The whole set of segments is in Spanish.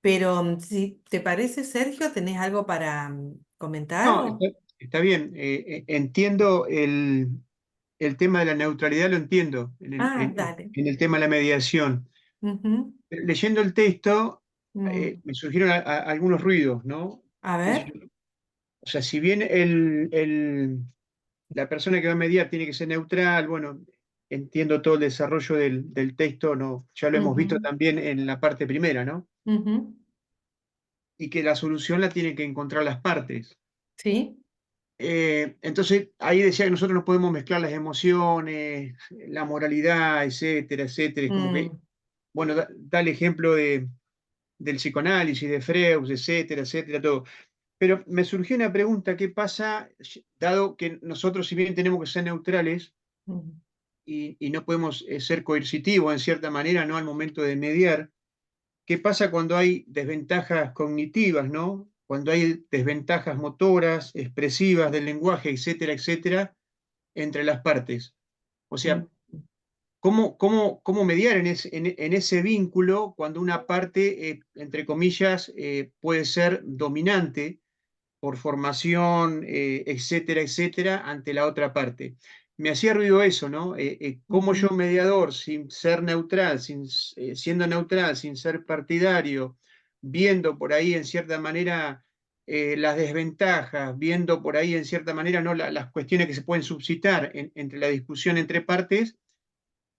Pero si te parece, Sergio, ¿tenés algo para comentar? No, está bien. Entiendo el tema de la neutralidad, lo entiendo Ah, dale. en el tema de la mediación. Ujú, Leyendo el texto, mm. me surgieron algunos ruidos, ¿no? A Qué sé ver. yo. O sea, si bien la persona que va a mediar tiene que ser neutral, bueno, entiendo todo el desarrollo del texto, ¿no? Ya lo hemos visto Ujú, también en la parte primera, ¿no? ujú. Y que la solución la tienen que encontrar las partes. Sí. Entonces, ahí decía que nosotros no podemos mezclar las emociones, la moralidad, etcétera, etcétera. Es como que, Mm, bueno, da el ejemplo del psicoanálisis, de Freud, etcétera, etcétera, todo. Pero me surgió una pregunta, ¿qué pasa, dado que nosotros, si bien tenemos que ser neutrales mm, y no podemos ser coercitivos en cierta manera, ¿no? Al momento de mediar, ¿qué pasa cuando hay desventajas cognitivas, ¿no? Cuando hay desventajas motoras, expresivas del lenguaje, etcétera, etcétera, entre las partes? O mm, sea, ¿cómo mediar en ese vínculo cuando una parte, entre comillas, puede ser dominante por formación, etcétera, etcétera, ante la otra parte? Me hacía ruido eso, ¿no? ¿Cómo yo, ujú, mediador, sin ser neutral, siendo neutral, sin ser partidario, viendo por ahí en cierta manera las desventajas, viendo por ahí en cierta manera, ¿no? Las cuestiones que se pueden suscitar entre la discusión entre partes,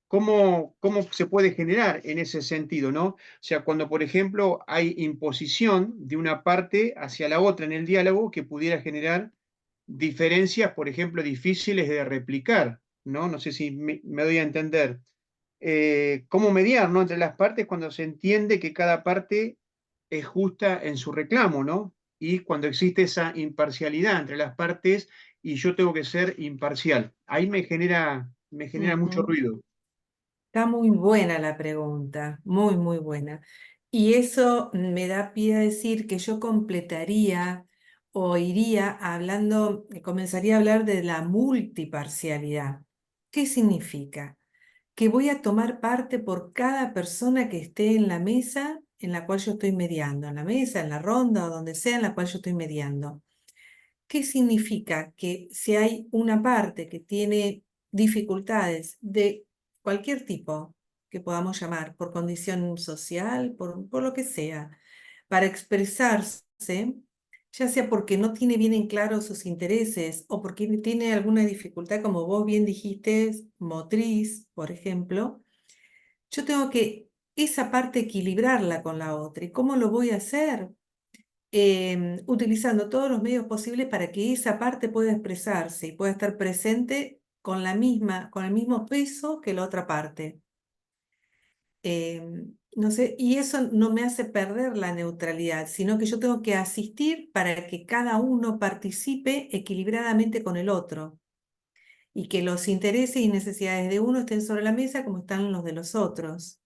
cómo se puede generar en ese sentido, ¿no? O sea, cuando, por ejemplo, hay imposición de una parte hacia la otra en el diálogo que pudiera generar diferencias, por ejemplo, difíciles de replicar, ¿no? No sé si me doy a entender. ¿Cómo mediar, ¿no? Entre las partes cuando se entiende que cada parte es justa en su reclamo, ¿no? Y cuando existe esa imparcialidad entre las partes y yo tengo que ser imparcial. Ahí me genera mucho ujú. ruido. Está muy buena la pregunta, muy, muy buena. Y eso me da pie a decir que yo completaría o iría hablando, comenzaría a hablar de la multiparcialidad. ¿Qué significa? Que voy a tomar parte por cada persona que esté en la mesa en la cual yo estoy mediando, en la mesa, en la ronda o donde sea en la cual yo estoy mediando. ¿Qué significa? Que si hay una parte que tiene dificultades de cualquier tipo que podamos llamar, por condición social, por lo que sea, para expresarse, ya sea porque no tiene bien en claro sus intereses o porque tiene alguna dificultad, como vos bien dijiste, motriz, por ejemplo, yo tengo que esa parte equilibrarla con la otra. ¿Y cómo lo voy a hacer? Utilizando todos los medios posibles para que esa parte pueda expresarse y pueda estar presente con con el mismo peso que la otra parte. No sé, y eso no me hace perder la neutralidad, sino que yo tengo que asistir para que cada uno participe equilibradamente con el otro y que los intereses y necesidades de uno estén sobre la mesa como están los de los otros.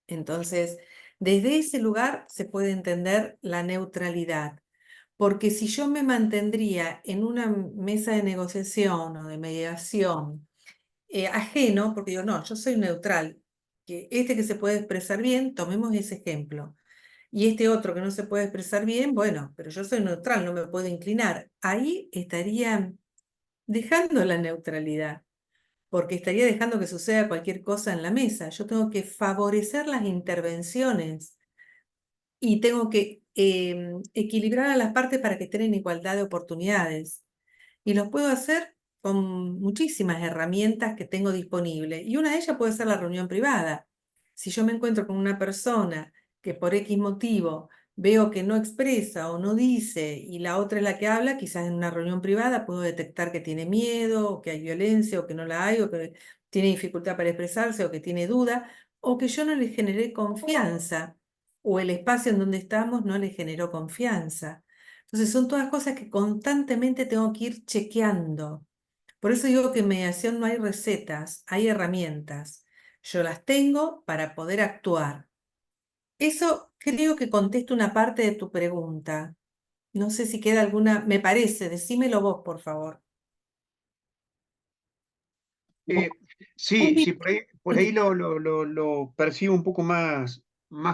Entonces, desde ese lugar se puede entender la neutralidad. Porque si yo me mantendría en una mesa de negociación o de mediación ajeno, porque digo, no, yo soy neutral, que este que se puede expresar bien, tomemos ese ejemplo, y este otro que no se puede expresar bien, bueno, pero yo soy neutral, no me puedo inclinar. Ahí estaría dejando la neutralidad, porque estaría dejando que suceda cualquier cosa en la mesa. Yo tengo que favorecer las intervenciones y tengo que equilibrar a las partes para que estén en igualdad de oportunidades. Y los puedo hacer con muchísimas herramientas que tengo disponibles. Y una de ellas puede ser la reunión privada. Si yo me encuentro con una persona que por X motivo veo que no expresa o no dice y la otra es la que habla, quizás en una reunión privada puedo detectar que tiene miedo, o que hay violencia, o que no la hay, o que tiene dificultad para expresarse, o que tiene duda, o que yo no le generé confianza, o el espacio en donde estamos no le generó confianza. Entonces son todas cosas que constantemente tengo que ir chequeando. Por eso digo que en mediación no hay recetas, hay herramientas. Yo las tengo para poder actuar. Eso creo que contesta una parte de tu pregunta. No sé si queda alguna, me parece, decímelo vos, por favor. Eh, Vos sí, sí, viste- por ahí lo percibo un poco más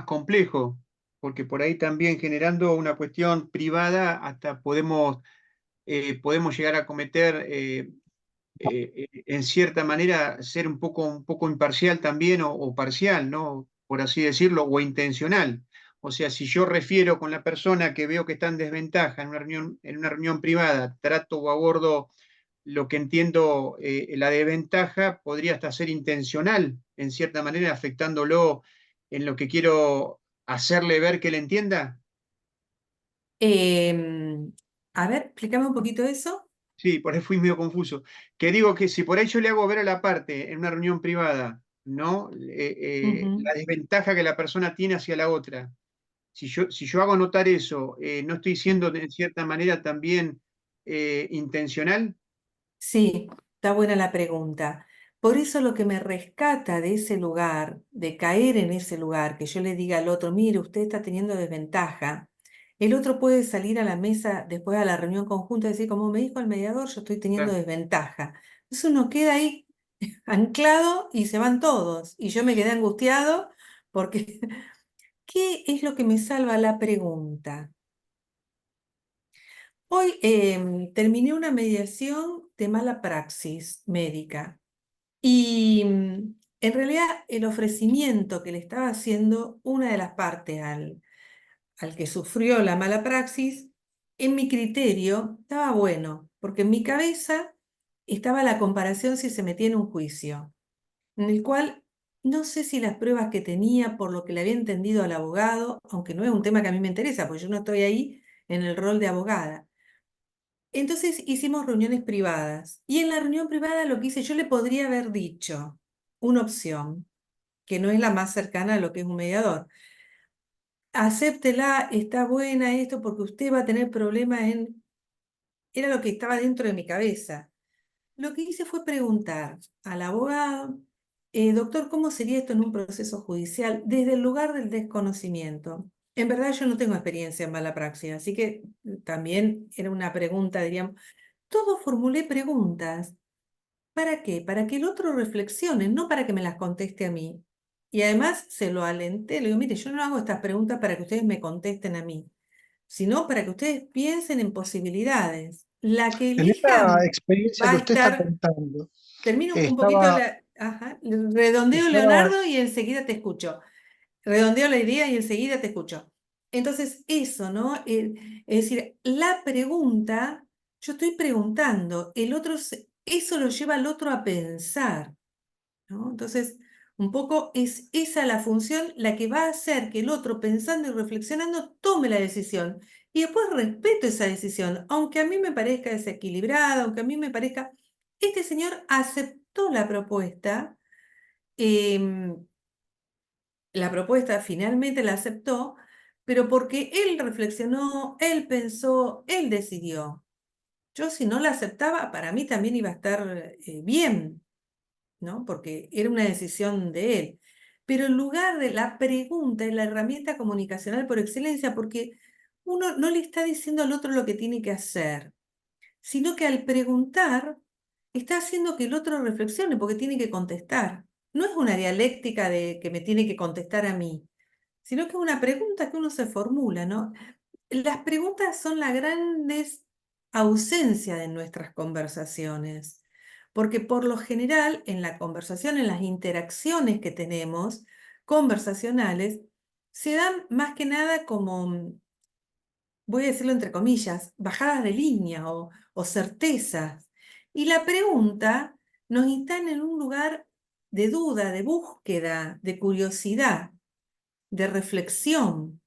complejo. porque por ahí también generando una cuestión privada hasta podemos llegar a cometer, en cierta manera, ser un poco imparcial también o parcial, ¿no? Por así decirlo, o intencional. O sea, si yo refiero con la persona que veo que está en desventaja en una reunión privada, trato o abordo lo que entiendo, la desventaja, podría hasta ser intencional, en cierta manera, afectándolo en lo que quiero hacerle ver que le entienda. Em, a ver, explícame un poquito eso. Sí, por ahí fui medio confuso. Que digo que si por ahí yo le hago ver a la parte en una reunión privada, ¿no? La Ujú. desventaja que la persona tiene hacia la otra. Si yo hago notar eso, ¿no estoy siendo de cierta manera también, intencional? Sí, está buena la pregunta. Por eso lo que me rescata de ese lugar, de caer en ese lugar, que yo le diga al otro, mire, usted está teniendo desventaja. El otro puede salir a la mesa después a la reunión conjunta y decir, como me dijo el mediador, yo estoy teniendo Claro. desventaja. Entonces uno queda ahí anclado y se van todos. Y yo me quedé angustiado porque, ¿qué es lo que me salva la pregunta? Hoy terminé una mediación de mala praxis médica y en realidad el ofrecimiento que le estaba haciendo una de las partes al que sufrió la mala praxis, en mi criterio estaba bueno, porque en mi cabeza estaba la comparación si se metía en un juicio, en el cual no sé si las pruebas que tenía, por lo que le había entendido al abogado, aunque no es un tema que a mí me interesa, porque yo no estoy ahí en el rol de abogada. Entonces hicimos reuniones privadas y en la reunión privada lo que hice, yo le podría haber dicho una opción, que no es la más cercana a lo que es un mediador. Acéptela, está buena esto porque usted va a tener problemas en... Era lo que estaba dentro de mi cabeza. Lo que hice fue preguntar al abogado, doctor, ¿cómo sería esto en un proceso judicial desde el lugar del desconocimiento? En verdad yo no tengo experiencia en mala praxis, así que también era una pregunta, diríamos. Todo formulé preguntas. ¿Para qué? Para que el otro reflexione, no para que me las conteste a mí. Y además se lo alenté, le digo, mire, yo no hago estas preguntas para que ustedes me contesten a mí, sino para que ustedes piensen en posibilidades. La que En esta elijan experiencia va que a usted está estar, contando, termino un poquito estaba, la, ajá, redondeo estaba, Leonardo y enseguida te escucho. Redondeo la idea y enseguida te escucho. Entonces, eso, ¿no? Es decir, la pregunta, yo estoy preguntando, el otro, eso lo lleva al otro a pensar, ¿no? Entonces, un poco es esa la función la que va a hacer que el otro, pensando y reflexionando, tome la decisión. Y después respeto esa decisión, aunque a mí me parezca desequilibrada, aunque a mí me parezca, este señor aceptó em, la propuesta finalmente la aceptó, pero porque él reflexionó, él pensó, él decidió. Yo si no la aceptaba, para mí también iba a estar bien, ¿no? Porque era una decisión de él. Pero en lugar de la pregunta es la herramienta comunicacional por excelencia, porque uno no le está diciendo al otro lo que tiene que hacer, sino que al preguntar está haciendo que el otro reflexione, porque tiene que contestar. No es una dialéctica de que me tiene que contestar a mí, sino que es una pregunta que uno se formula, ¿no? Las preguntas son la gran ausencia de nuestras conversaciones, porque por lo general en la conversación, en las interacciones que tenemos conversacionales, se dan más que nada como, voy a decirlo entre comillas, bajadas de línea o certezas. Y la pregunta nos instala en un lugar de duda, de búsqueda, de curiosidad, de reflexión,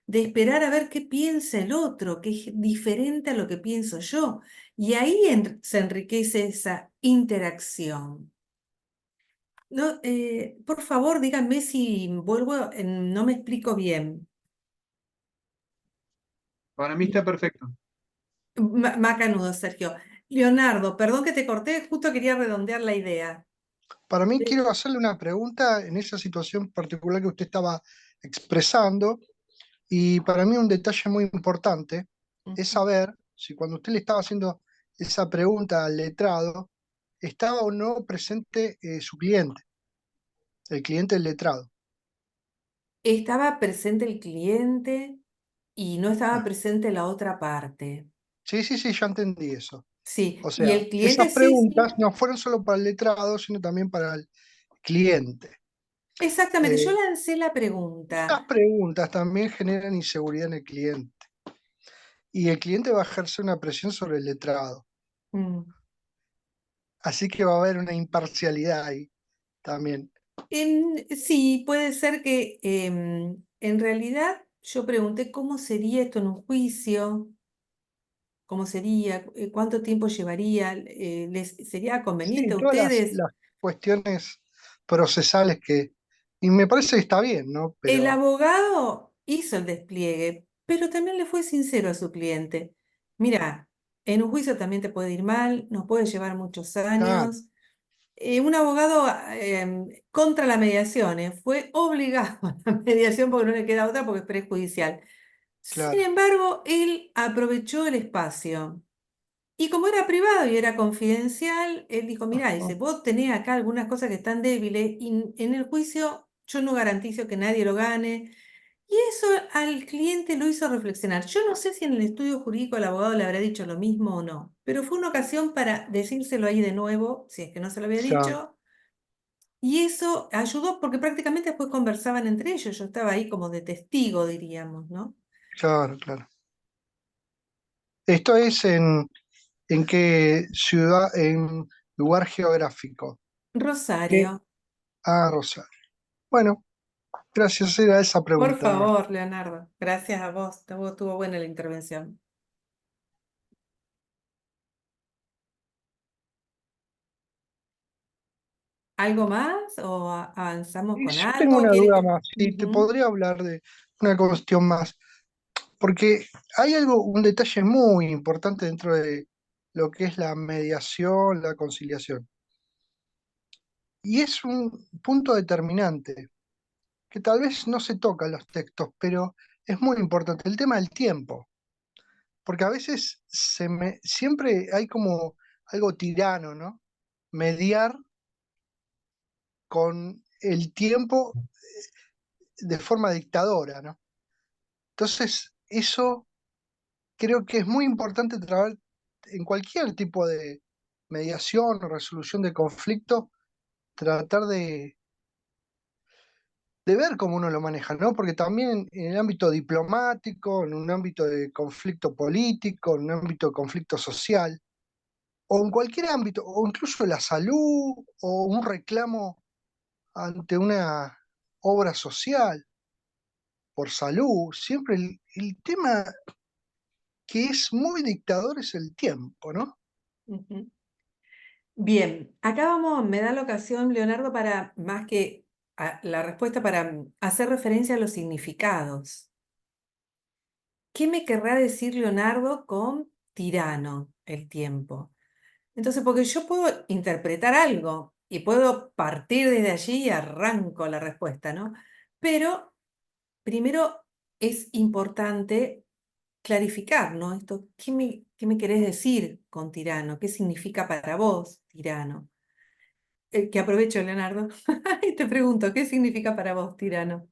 de esperar a ver qué piensa el otro, que es diferente a lo que pienso yo. Y ahí se enriquece esa interacción. No, por favor, díganme si vuelvo, no me explico bien. Para mí está perfecto. Macanudo, Sergio. Leonardo, perdón que te corté, justo quería redondear la idea. para mí Eh, quiero hacerle una pregunta en esa situación particular que usted estaba expresando, y para mí un detalle muy importante es Ujú. saber si cuando usted le estaba haciendo esa pregunta al letrado, estaba o no presente su cliente, el cliente del letrado. Estaba presente el cliente y no estaba Ah, presente la otra parte. sí, sí, sí, ya entendí eso. Sí, O y sea, el esas cliente sí, preguntas sí. no fueron solo para el letrado, sino también para el cliente. Exactamente, yo Eh, lancé la Esas pregunta. preguntas también generan inseguridad en el cliente y el cliente va a ejercer una presión sobre el letrado. Mm. Así que va a haber una imparcialidad ahí también. Sí, puede ser que en realidad yo pregunté cómo sería esto en un juicio, cómo sería, cuánto tiempo llevaría, ¿les sería conveniente Sí, a todas ustedes? las cuestiones procesales que... Y me parece que está bien, ¿no? El Pero, abogado hizo el despliegue, pero también le fue sincero a su cliente. Mira, en un juicio también te puede ir mal, nos puede llevar muchos claro, años. Un abogado contra la mediación, fue obligado a la mediación porque no le queda otra porque es prejudicial. Sin claro. embargo, él aprovechó el espacio. Y como era privado y era confidencial, él dijo, mirá, dice, Ujú, vos tenés acá algunas cosas que están débiles y en el juicio yo no garantizo que nadie lo gane. Y eso al cliente lo hizo reflexionar. Yo no sé si en el estudio jurídico el abogado le habrá dicho lo mismo o no, pero fue una ocasión para decírselo ahí de nuevo, si es que no se lo había claro, dicho, y eso ayudó porque prácticamente después conversaban entre ellos. Yo estaba ahí como de testigo, diríamos, ¿no? claro, claro. Esto es en qué ciudad, en lugar geográfico. ¿Qué? Rosario, Ah, Rosario. Bueno, gracias, era esa por pregunta nomás. favor, Leonardo, gracias a vos, estuvo buena la intervención. ¿Algo más o avanzamos Y con yo tengo algo? una ¿Quiere duda que...? más, y te Ujú. podría hablar de una cuestión más, porque hay algo, un detalle muy importante dentro de lo que es la mediación, la conciliación, y es un punto determinante, que tal vez no se toca en los textos, pero es muy importante, el tema del tiempo, porque a veces siempre hay como algo tirano, ¿no? Mediar con el tiempo de forma dictadora, ¿no? Entonces, eso creo que es muy importante trabajar en cualquier tipo de mediación o resolución de conflicto, tratar de ver cómo uno lo maneja, ¿no? Porque también en el ámbito diplomático, en un ámbito de conflicto político, en un ámbito de conflicto social, o en cualquier ámbito, o incluso la salud, o un reclamo ante una obra social por salud, siempre el tema que es muy dictador es el tiempo, ¿no? Ujú. Bien, acá vamos, me da la ocasión, Leonardo, para más que la respuesta para hacer referencia a los significados. ¿Qué me querrá decir Leonardo con tirano el tiempo? Entonces, porque yo puedo interpretar algo y puedo partir desde allí y arranco la respuesta, ¿no? Pero primero es importante clarificar, ¿no? Esto, ¿qué me querés decir con tirano? ¿Qué significa para vos tirano? Que aprovecho, Leonardo, y te pregunto, ¿qué significa para vos tirano?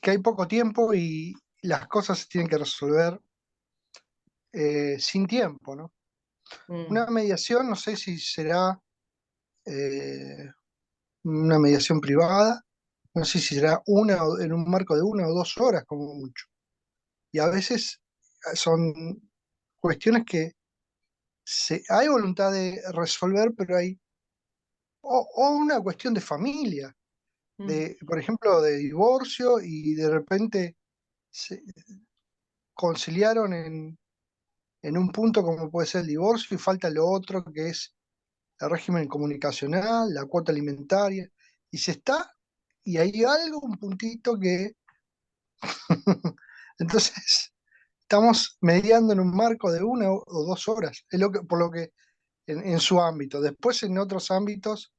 Que hay poco tiempo y las cosas se tienen que resolver sin tiempo, ¿no? Una Mm, mediación, no sé si será eh, una mediación privada, no sé si será en un marco de 1 o 2 horas como mucho. Y a veces son cuestiones que hay voluntad de resolver, pero o una cuestión de familia, mm, por ejemplo, de divorcio y de repente se conciliaron en un punto como puede ser el divorcio y falta lo otro que es el régimen comunicacional, la cuota alimentaria, y y hay algo, un puntito que, entonces, estamos mediando en un marco de 1 o 2 horas, es por lo que en su ámbito. Después en otros ámbitos,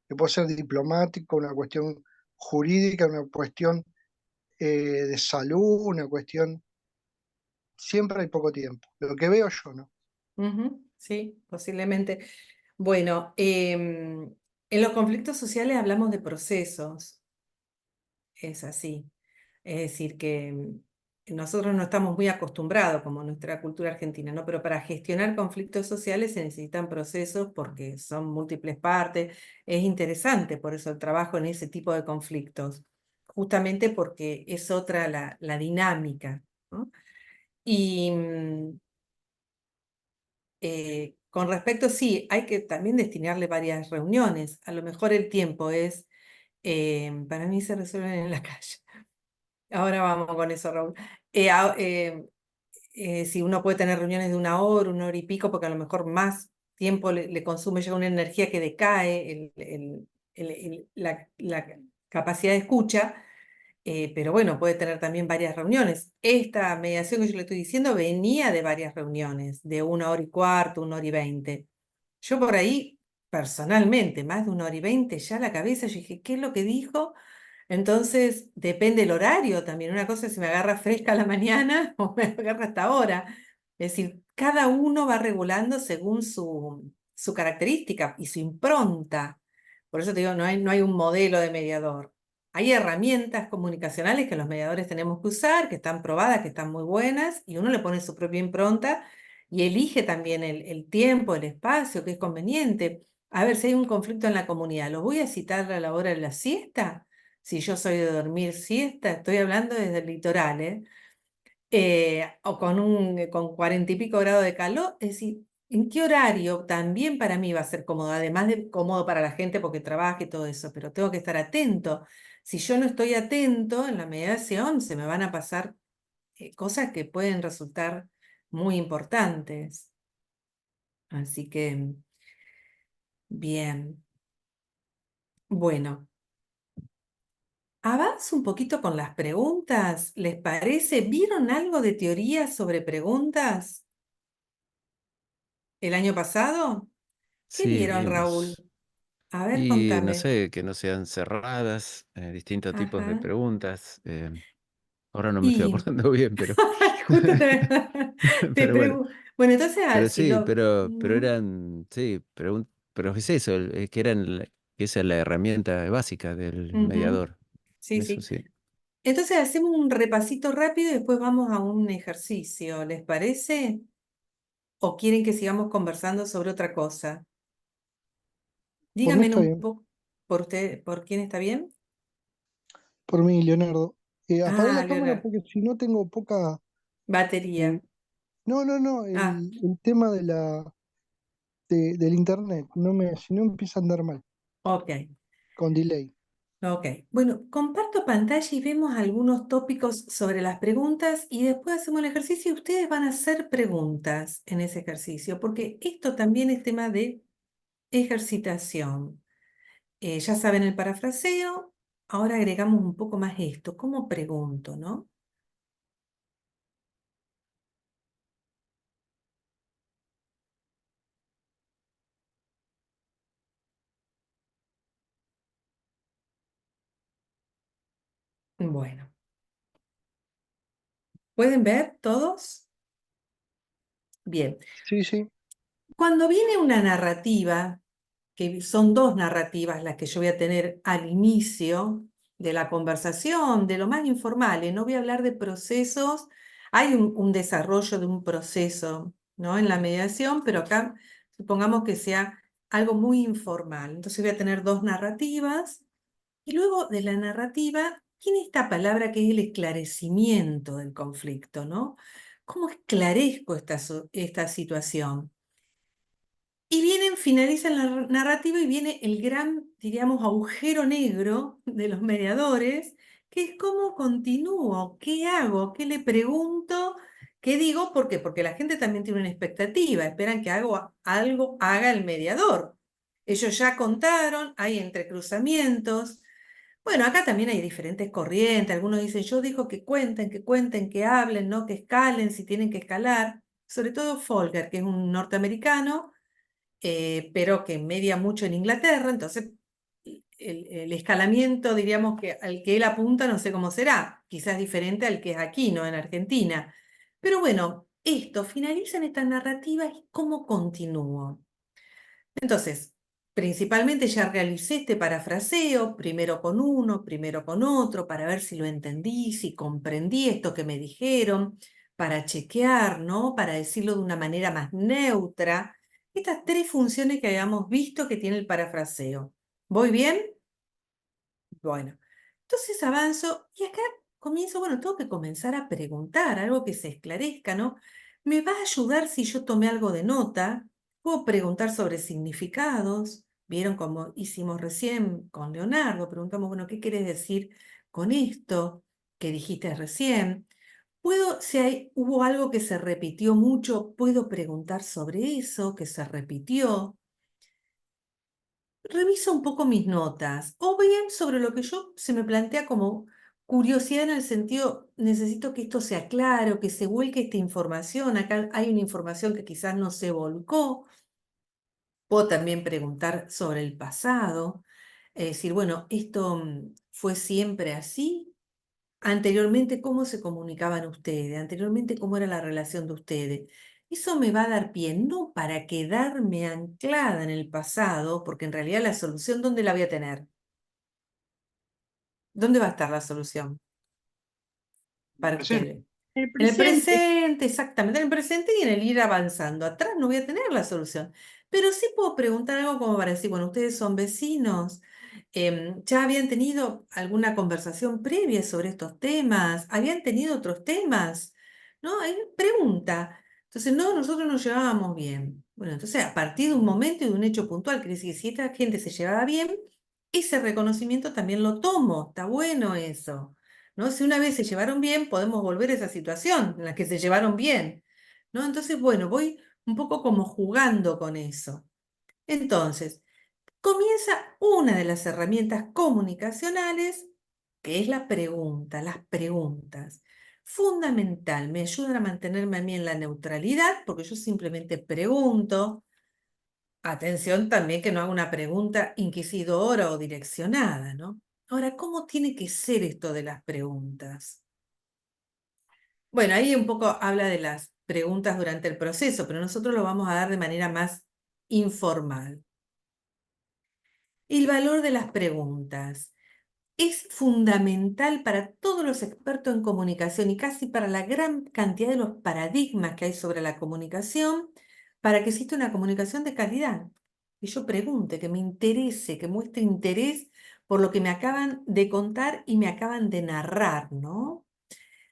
que puede ser diplomático, una cuestión jurídica, una cuestión de salud, una cuestión, siempre hay poco tiempo, lo que veo yo, ¿no? ujú, sí, posiblemente. Bueno, en los conflictos sociales hablamos de procesos. es así. Es decir, que nosotros no estamos muy acostumbrados, como nuestra cultura argentina, ¿no? Pero para gestionar conflictos sociales se necesitan procesos porque son múltiples partes. Es interesante por eso el trabajo en ese tipo de conflictos, justamente porque es otra la dinámica, ¿no? Y con respecto, sí, hay que también destinarle varias reuniones. A lo mejor el tiempo es, para mí se resuelven en la calle. Ahora vamos con eso, Raúl. Si uno puede tener reuniones de una hora y pico, porque a lo mejor más tiempo le consume ya una energía que decae, la capacidad de escucha, pero bueno, puede tener también varias reuniones. Esta mediación que yo le estoy diciendo venía de varias reuniones, de 1 hora y cuarto, 1 hora y 20. Yo por ahí, personalmente, más de 1 hora y 20, ya la cabeza, yo dije, ¿qué es lo que dijo? Entonces, depende el horario también. Una cosa es si me agarra fresca a la mañana o me agarra hasta ahora. Es decir, cada uno va regulando según su característica y su impronta. Por eso te digo, no hay un modelo de mediador. Hay herramientas comunicacionales que los mediadores tenemos que usar, que están probadas, que están muy buenas, y uno le pone su propia impronta y elige también el tiempo, el espacio que es conveniente. A ver, si hay un conflicto en la comunidad, ¿los voy a citar a la hora de la siesta? Si yo soy de dormir siesta, estoy hablando desde el litoral, ¿eh? O con 40 y pico grados de calor, es decir, ¿en qué horario? También para mí va a ser cómodo, además de cómodo para la gente porque trabaja y todo eso, pero tengo que estar atento. Si yo no estoy atento, en la mediación se me van a pasar cosas que pueden resultar muy importantes. Así que, bien. Bueno. Avanzo un poquito con las preguntas, ¿les parece? ¿Vieron algo de teoría sobre preguntas el año pasado? ¿Qué Sí, vieron, Raúl? vimos. A ver, Y no contame. sé, que no sean cerradas, distintos tipos de Ajá. preguntas. Ahora no me estoy Y, acordando bien, pero, ay, justo te pero bueno, pregunto. Bueno, entonces, pero si sí, lo... pero Ujú, eran, sí, pero es eso, que que esa es la herramienta básica del ujú. mediador. Sí, Eso sí. sí. Entonces hacemos un repasito rápido y después vamos a un ejercicio, ¿les parece? ¿O quieren que sigamos conversando sobre otra cosa? Por mí Díganme está un bien. poco, ¿por usted, por quién está bien? Por mí, Leonardo. Apagué Ah, la cámara Leonardo. porque si no tengo poca... Batería. eh, no, no, no, Ah, el tema del internet. Si no empieza a andar mal, ok, con delay. ok. Bueno, comparto pantalla y vemos algunos tópicos sobre las preguntas y después hacemos el ejercicio y ustedes van a hacer preguntas en ese ejercicio, porque esto también es tema de ejercitación. Ya saben el parafraseo, ahora agregamos un poco más esto. ¿Cómo pregunto, no? Bueno, ¿pueden ver todos? Bien. Sí, sí. Cuando viene una narrativa, que son dos narrativas las que yo voy a tener al inicio de la conversación, de lo más informal, no voy a hablar de procesos, hay un desarrollo de un proceso, ¿no? En la mediación, pero acá supongamos que sea algo muy informal. Entonces voy a tener dos narrativas y luego de la narrativa tiene esta palabra que es el esclarecimiento del conflicto, ¿no? ¿Cómo esclarezco esta situación? Y finalizan la narrativa y viene el gran, diríamos, agujero negro de los mediadores, que es cómo continúo, qué hago, qué le pregunto, qué digo, ¿por qué? Porque la gente también tiene una expectativa, esperan que algo haga el mediador. Ellos ya contaron, hay entrecruzamientos. Bueno, acá también hay diferentes corrientes, algunos dicen, yo digo que cuenten, que hablen, ¿no? Que escalen si tienen que escalar. Sobre todo Folger, que es un norteamericano pero que media mucho en Inglaterra, entonces el escalamiento, diríamos que al que él apunta, no sé cómo será, quizás diferente al que es aquí, ¿no? En Argentina. Pero bueno, finalizan estas narrativas y cómo continúo. Entonces, Principalmente ya realicé este parafraseo, primero con uno, primero con otro, para ver si lo entendí, si comprendí esto que me dijeron, para chequear, ¿no? Para decirlo de una manera más neutra. Estas tres funciones que habíamos visto que tiene el parafraseo. ¿Voy bien? Bueno, entonces avanzo y acá comienzo, bueno, tengo que comenzar a preguntar, algo que se esclarezca, ¿no? ¿Me va a ayudar si yo tomé algo de nota? Puedo preguntar sobre significados. ¿Vieron cómo hicimos recién con Leonardo? Preguntamos, bueno, ¿qué quieres decir con esto que dijiste recién? Puedo, si hubo algo que se repitió mucho, puedo preguntar sobre eso que se repitió. Reviso un poco mis notas, o bien sobre lo que yo se me plantea como curiosidad en el sentido, necesito que esto sea claro, que se vuelque esta información. Acá hay una información que quizás no se volcó. Puedo también preguntar sobre el pasado, decir, bueno, ¿esto fue siempre así? Anteriormente, ¿cómo se comunicaban ustedes? Anteriormente, ¿cómo era la relación de ustedes? Eso me va a dar pie, no para quedarme anclada en el pasado, porque en realidad la solución, ¿dónde la voy a tener? ¿Dónde va a estar la solución para Presente. ustedes? El En el presente. presente, exactamente, en el presente y en el ir avanzando. Atrás no voy a tener la solución. Pero sí puedo preguntar algo como para decir, bueno, ustedes son vecinos, ¿ya habían tenido alguna conversación previa sobre estos temas? ¿Habían tenido otros temas? ¿No? Hay pregunta. Entonces, no, nosotros nos llevábamos bien. Bueno, entonces a partir de un momento y de un hecho puntual, quiere decir que si esta gente se llevaba bien, ese reconocimiento también lo tomo. Está bueno eso. ¿No? Si una vez se llevaron bien, podemos volver a esa situación en la que se llevaron bien, ¿no? Entonces, bueno, voy un poco como jugando con eso. Entonces, comienza una de las herramientas comunicacionales, que es la pregunta, las preguntas. Fundamental, me ayudan a mantenerme a mí en la neutralidad, porque yo simplemente pregunto. Atención también que no haga una pregunta inquisidora o direccionada, ¿no? Ahora, ¿cómo tiene que ser esto de las preguntas? Bueno, ahí un poco habla de las preguntas durante el proceso, pero nosotros lo vamos a dar de manera más informal. El valor de las preguntas es fundamental para todos los expertos en comunicación y casi para la gran cantidad de los paradigmas que hay sobre la comunicación, para que exista una comunicación de calidad. Que yo pregunte, que me interese, que muestre interés por lo que me acaban de contar y me acaban de narrar, ¿no?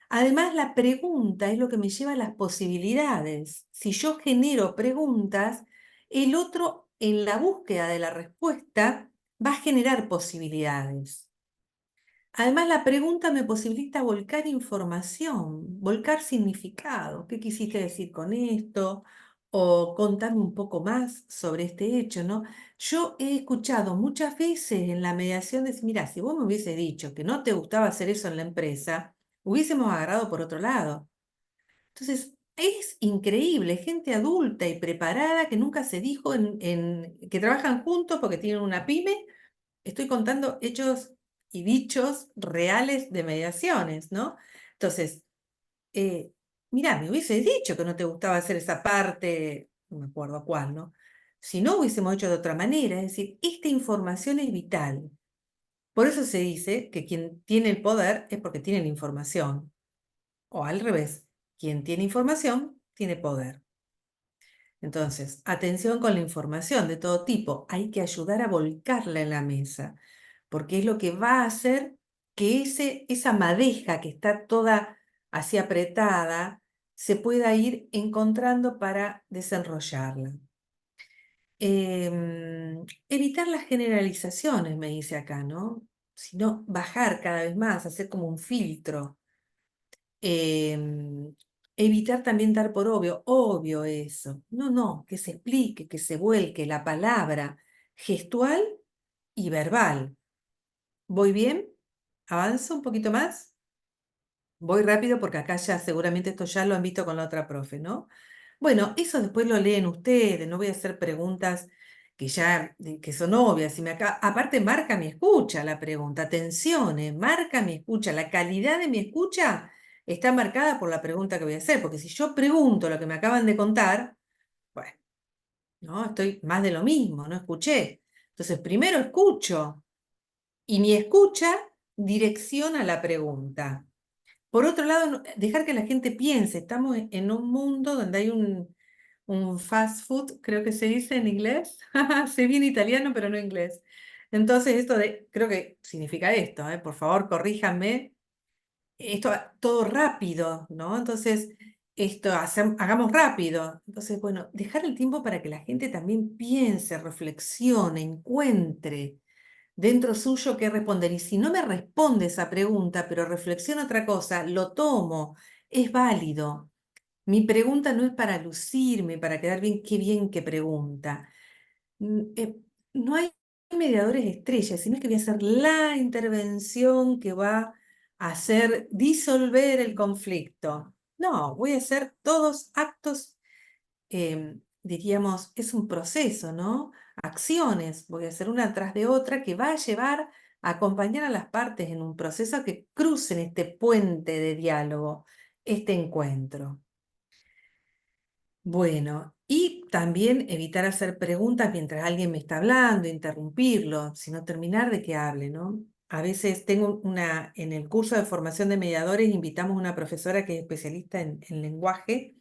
Además, la pregunta es lo que me lleva a las posibilidades. Si yo genero preguntas, el otro en la búsqueda de la respuesta va a generar posibilidades. Además, la pregunta me posibilita volcar información, volcar significado. ¿Qué quisiste decir con esto? O contarme un poco más sobre este hecho, ¿no? Yo he escuchado muchas veces en la mediación decir, mira, si vos me hubiese dicho que no te gustaba hacer eso en la empresa, hubiésemos agarrado por otro lado. Entonces, es increíble, gente adulta y preparada que nunca se dijo que trabajan juntos porque tienen una pyme. Estoy contando hechos y dichos reales de mediaciones, ¿no? Entonces, mirá, me hubiese dicho que no te gustaba hacer esa parte, no me acuerdo cuál, ¿no? Si no, hubiésemos hecho de otra manera. Es decir, esta información es vital. Por eso se dice que quien tiene el poder es porque tiene la información. O al revés, quien tiene información tiene poder. Entonces, atención con la información de todo tipo. Hay que ayudar a volcarla en la mesa, porque es lo que va a hacer que esa madeja que está toda así apretada se pueda ir encontrando para desenrollarla. Evitar las generalizaciones, me dice acá, ¿no? Sino bajar cada vez más, hacer como un filtro. Evitar también dar por obvio eso. No, no, que se explique, que se vuelque la palabra gestual y verbal. ¿Voy bien? ¿Avanzo un poquito más? Voy rápido porque acá ya seguramente esto ya lo han visto con la otra profe, ¿no? Bueno, eso después lo leen ustedes, no voy a hacer preguntas que ya que son obvias. Aparte marca mi escucha la pregunta, atención, marca mi escucha, la calidad de mi escucha está marcada por la pregunta que voy a hacer, porque si yo pregunto lo que me acaban de contar, bueno, no, estoy más de lo mismo, no escuché. Entonces, primero escucho y mi escucha direcciona la pregunta. Por otro lado, dejar que la gente piense. Estamos en un mundo donde hay un fast food, creo que se dice en inglés. Sé bien italiano, pero no inglés. Entonces, creo que significa esto, por favor, corríjanme. Esto todo rápido, ¿no? Entonces, hagamos rápido. Entonces, bueno, dejar el tiempo para que la gente también piense, reflexione, encuentre dentro suyo qué responder. Y si no me responde esa pregunta, pero reflexiona otra cosa, lo tomo, es válido. Mi pregunta no es para lucirme, para quedar bien que pregunta. No hay mediadores estrellas, sino que voy a hacer la intervención que va a hacer disolver el conflicto. No, voy a hacer todos actos, diríamos, es un proceso, ¿no? Acciones, voy a hacer una tras de otra que va a llevar a acompañar a las partes en un proceso que crucen este puente de diálogo, este encuentro. Bueno, y también evitar hacer preguntas mientras alguien me está hablando, interrumpirlo, sino terminar de que hable, ¿no? A veces en el curso de formación de mediadores invitamos a una profesora que es especialista en lenguaje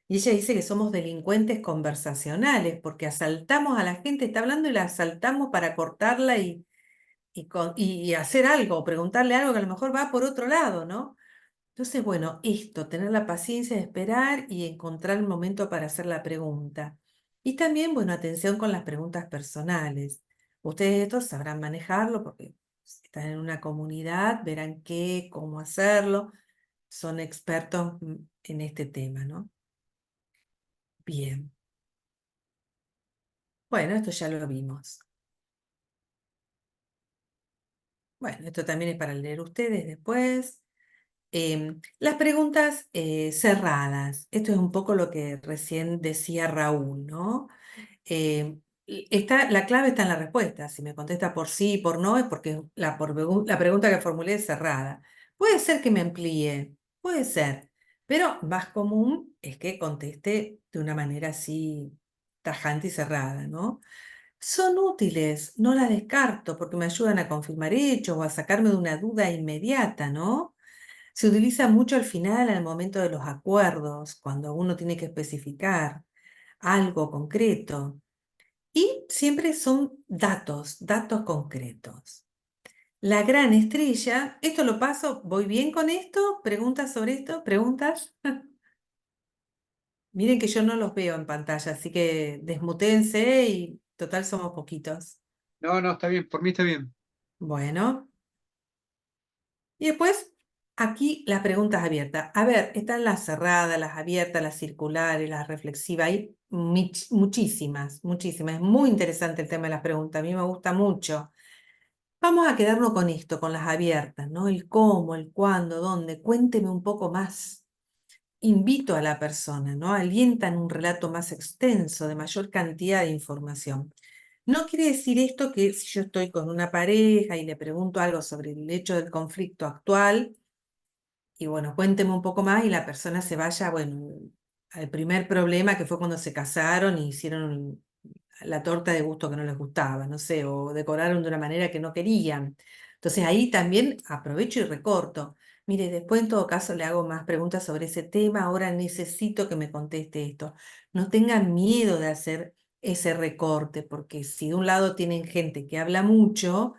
y ella dice que somos delincuentes conversacionales porque asaltamos a la gente, está hablando y la asaltamos para cortarla y hacer algo, preguntarle algo que a lo mejor va por otro lado, ¿no? Entonces, bueno, tener la paciencia de esperar y encontrar el momento para hacer la pregunta. Y también, bueno, atención con las preguntas personales. Ustedes estos sabrán manejarlo porque si están en una comunidad, verán cómo hacerlo. Son expertos en este tema, ¿no? Bien. Bueno, esto ya lo vimos. Bueno, esto también es para leer ustedes después. Las preguntas cerradas. Esto es un poco lo que recién decía Raúl, ¿no? La clave está en la respuesta. Si me contesta por sí y por no, es porque la pregunta que formulé es cerrada. Puede ser que me amplíe, puede ser, pero más común es que conteste de una manera así tajante y cerrada, ¿no? Son útiles, no las descarto porque me ayudan a confirmar hechos o a sacarme de una duda inmediata, ¿no? Se utiliza mucho al final, al momento de los acuerdos, cuando uno tiene que especificar algo concreto. Y siempre son datos concretos. La gran estrella, esto lo paso, ¿voy bien con esto? ¿Preguntas sobre esto? ¿Preguntas? Miren que yo no los veo en pantalla, así que desmutéense y total somos poquitos. No, no, está bien, por mí está bien. Bueno. Y después, aquí las preguntas abiertas. A ver, están las cerradas, las abiertas, las circulares, las reflexivas. Hay muchísimas, muchísimas. Es muy interesante el tema de las preguntas. A mí me gusta mucho. Vamos a quedarnos con esto, con las abiertas, ¿no? El cómo, el cuándo, dónde. Cuénteme un poco más. Invito a la persona, ¿no? Alientan un relato más extenso, de mayor cantidad de información. No quiere decir esto que si yo estoy con una pareja y le pregunto algo sobre el hecho del conflicto actual, y bueno, cuénteme un poco más y la persona se vaya, bueno, al primer problema que fue cuando se casaron y hicieron la torta de gusto que no les gustaba, no sé, o decoraron de una manera que no querían. Entonces ahí también aprovecho y recorto. Mire, después en todo caso le hago más preguntas sobre ese tema, ahora necesito que me conteste esto. No tengan miedo de hacer ese recorte, porque si de un lado tienen gente que habla mucho,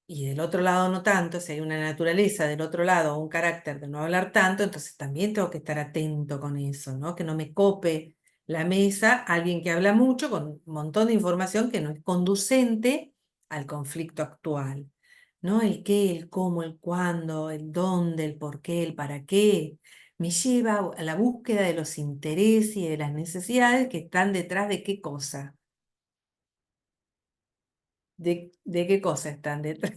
y del otro lado no tanto, si hay una naturaleza del otro lado, un carácter de no hablar tanto, entonces también tengo que estar atento con eso, ¿no? Que no me cope la mesa alguien que habla mucho con un montón de información que no es conducente al conflicto actual, ¿no? El qué, el cómo, el cuándo, el dónde, el por qué, el para qué, me lleva a la búsqueda de los intereses y de las necesidades que están detrás de qué cosa. ¿De qué cosa están detrás?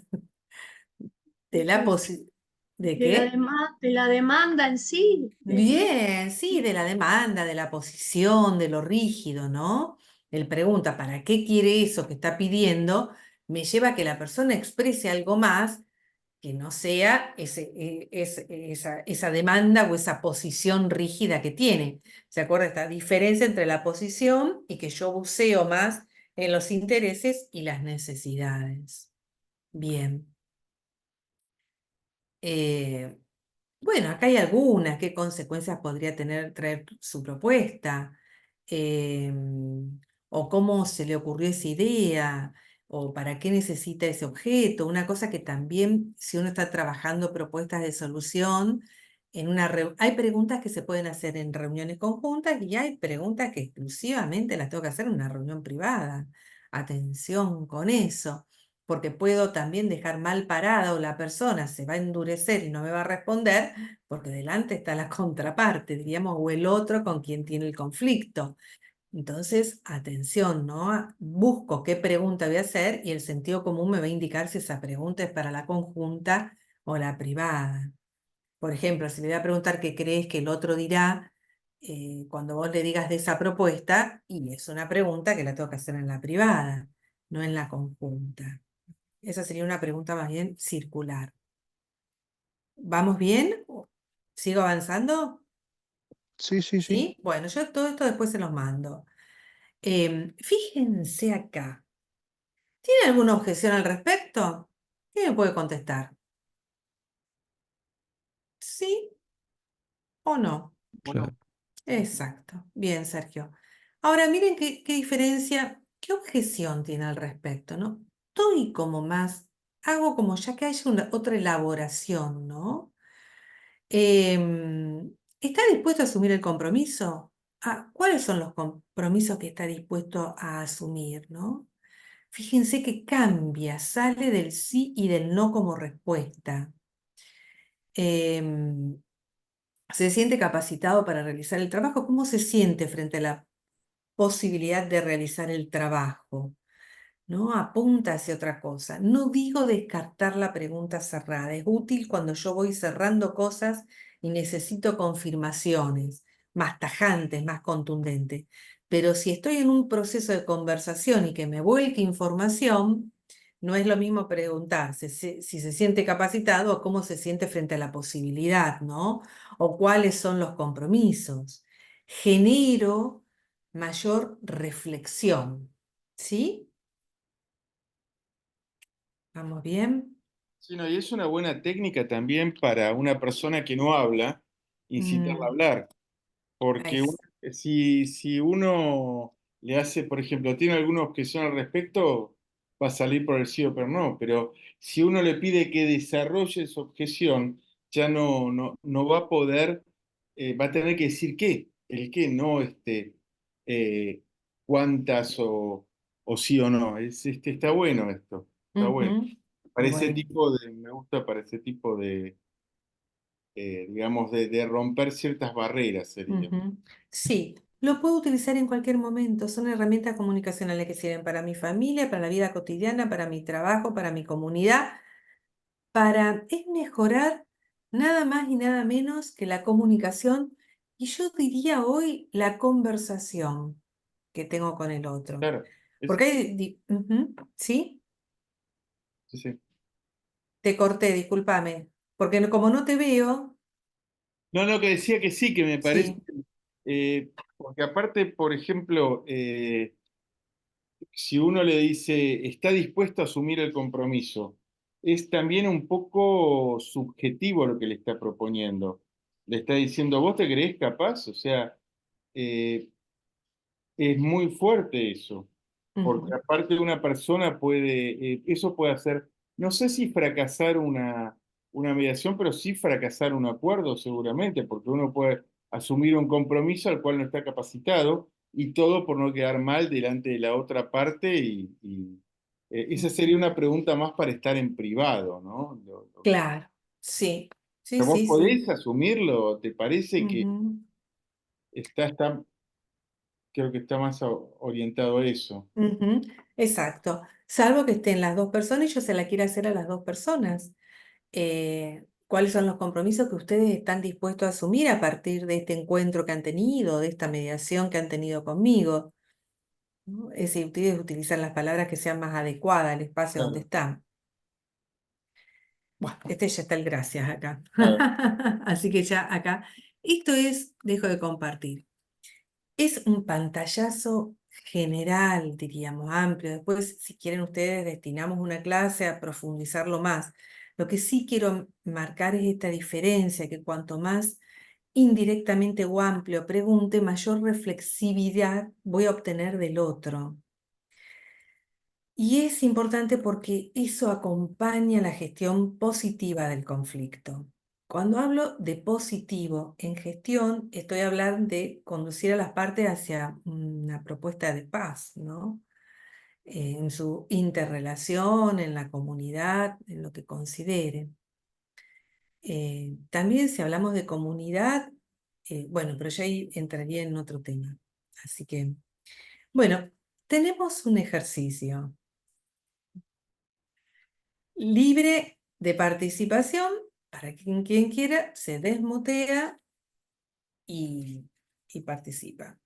De la posibilidad. ¿De qué? De la demanda en sí. Bien, sí, de la demanda, de la posición, de lo rígido, ¿no? Él pregunta, ¿para qué quiere eso que está pidiendo? Me lleva a que la persona exprese algo más que no sea esa demanda o esa posición rígida que tiene. ¿Se acuerda esta diferencia entre la posición y que yo buceo más en los intereses y las necesidades. Bien. Bueno, acá hay algunas. ¿Qué consecuencias podría traer su propuesta? O cómo se le ocurrió esa idea, o para qué necesita ese objeto. Una cosa que también, si uno está trabajando propuestas de solución, hay preguntas que se pueden hacer en reuniones conjuntas y hay preguntas que exclusivamente las tengo que hacer en una reunión privada. Atención con eso, porque puedo también dejar mal parada o la persona se va a endurecer y no me va a responder porque delante está la contraparte, diríamos, o el otro con quien tiene el conflicto. Entonces, atención, ¿no? Busco qué pregunta voy a hacer y el sentido común me va a indicar si esa pregunta es para la conjunta o la privada. Por ejemplo, si le voy a preguntar qué crees que el otro dirá, cuando vos le digas de esa propuesta, y es una pregunta que la tengo que hacer en la privada, no en la conjunta. Esa sería una pregunta más bien circular. ¿Vamos bien? ¿Sigo avanzando? Sí, sí, sí. ¿Sí? Bueno, yo todo esto después se los mando. Fíjense acá. ¿Tiene alguna objeción al respecto? ¿Quién me puede contestar? ¿Sí o no? Claro. Exacto. Bien, Sergio. Ahora miren qué diferencia, qué objeción tiene al respecto, ¿no? Estoy como más, hago como ya que haya otra elaboración, ¿no? ¿Está dispuesto a asumir el compromiso? ¿Cuáles son los compromisos que está dispuesto a asumir, no? Fíjense que cambia, sale del sí y del no como respuesta. Em, ¿Se siente capacitado para realizar el trabajo? ¿Cómo se siente frente a la posibilidad de realizar el trabajo? ¿No? Apunta hacia otra cosa. No digo descartar la pregunta cerrada. Es útil cuando yo voy cerrando cosas y necesito confirmaciones más tajantes, más contundentes. Pero si estoy en un proceso de conversación y que me vuelque información, no es lo mismo preguntarse si se siente capacitado o cómo se siente frente a la posibilidad, ¿no? O cuáles son los compromisos. Genero mayor reflexión, ¿sí? ¿Vamos bien? Sí, no, y es una buena técnica también para una persona que no habla, incitarla a Mm, hablar. Porque es- si uno le hace, por ejemplo, tiene alguna objeción al respecto, va a salir por el sí o por no. Pero si uno le pide que desarrolle su objeción, ya no va a poder, va a tener que decir qué, el qué, no eh, cuántas o sí o no. Está bueno esto, está bueno. Ujú. Para ese Bueno, tipo me gusta para ese tipo digamos, de romper ciertas barreras sería. ujú. Sí, lo puedo utilizar en cualquier momento. Son herramientas comunicacionales que sirven para mi familia, para la vida cotidiana, para mi trabajo, para mi comunidad, es mejorar nada más y nada menos que la comunicación y yo diría hoy la conversación que tengo con el otro. Claro, Porque ujú, ¿sí? sí, sí. Te corté, discúlpame. Porque como no te veo, No, no, que decía que sí, que me parece, sí. porque aparte, por ejemplo, si uno le dice está dispuesto a asumir el compromiso, es también un poco subjetivo lo que le está proponiendo. Le está diciendo, ¿vos te creés capaz? O sea, eh, es muy fuerte eso, porque Ujú, aparte de una persona eso puede hacer, no sé si fracasar una mediación, pero sí fracasar un acuerdo seguramente, porque uno puede asumir un compromiso al cual no está capacitado y todo por no quedar mal delante de la otra parte esa sería ujú. una pregunta más para estar en privado, ¿no? Claro, sí, sí, ¿Vos sí, sí. podés asumirlo? ¿Te parece que Ujú, está, creo que está más orientado a eso? ujú, exacto. Salvo que estén las dos personas y yo se la quiera hacer a las dos personas. ¿Cuáles son los compromisos que ustedes están dispuestos a asumir a partir de este encuentro que han tenido, de esta mediación que han tenido conmigo? ¿No? Es decir, ustedes utilizan las palabras que sean más adecuadas al espacio donde Claro, están. Bueno, este ya está el gracias acá. claro. Así que ya acá. Esto es, dejo de compartir. Es un pantallazo general, diríamos, amplio. Después, si quieren ustedes, destinamos una clase a profundizarlo más. Lo que sí quiero marcar es esta diferencia, que cuanto más indirectamente o amplio pregunte, mayor reflexividad voy a obtener del otro. Y es importante porque eso acompaña la gestión positiva del conflicto. Cuando hablo de positivo en gestión, estoy hablando de conducir a las partes hacia una propuesta de paz, ¿no? En su interrelación, en la comunidad, en lo que consideren. También si hablamos de comunidad, bueno, pero ya ahí entraría en otro tema. Así que, bueno, tenemos un ejercicio libre de participación para quien quiera, se desmutea y participa.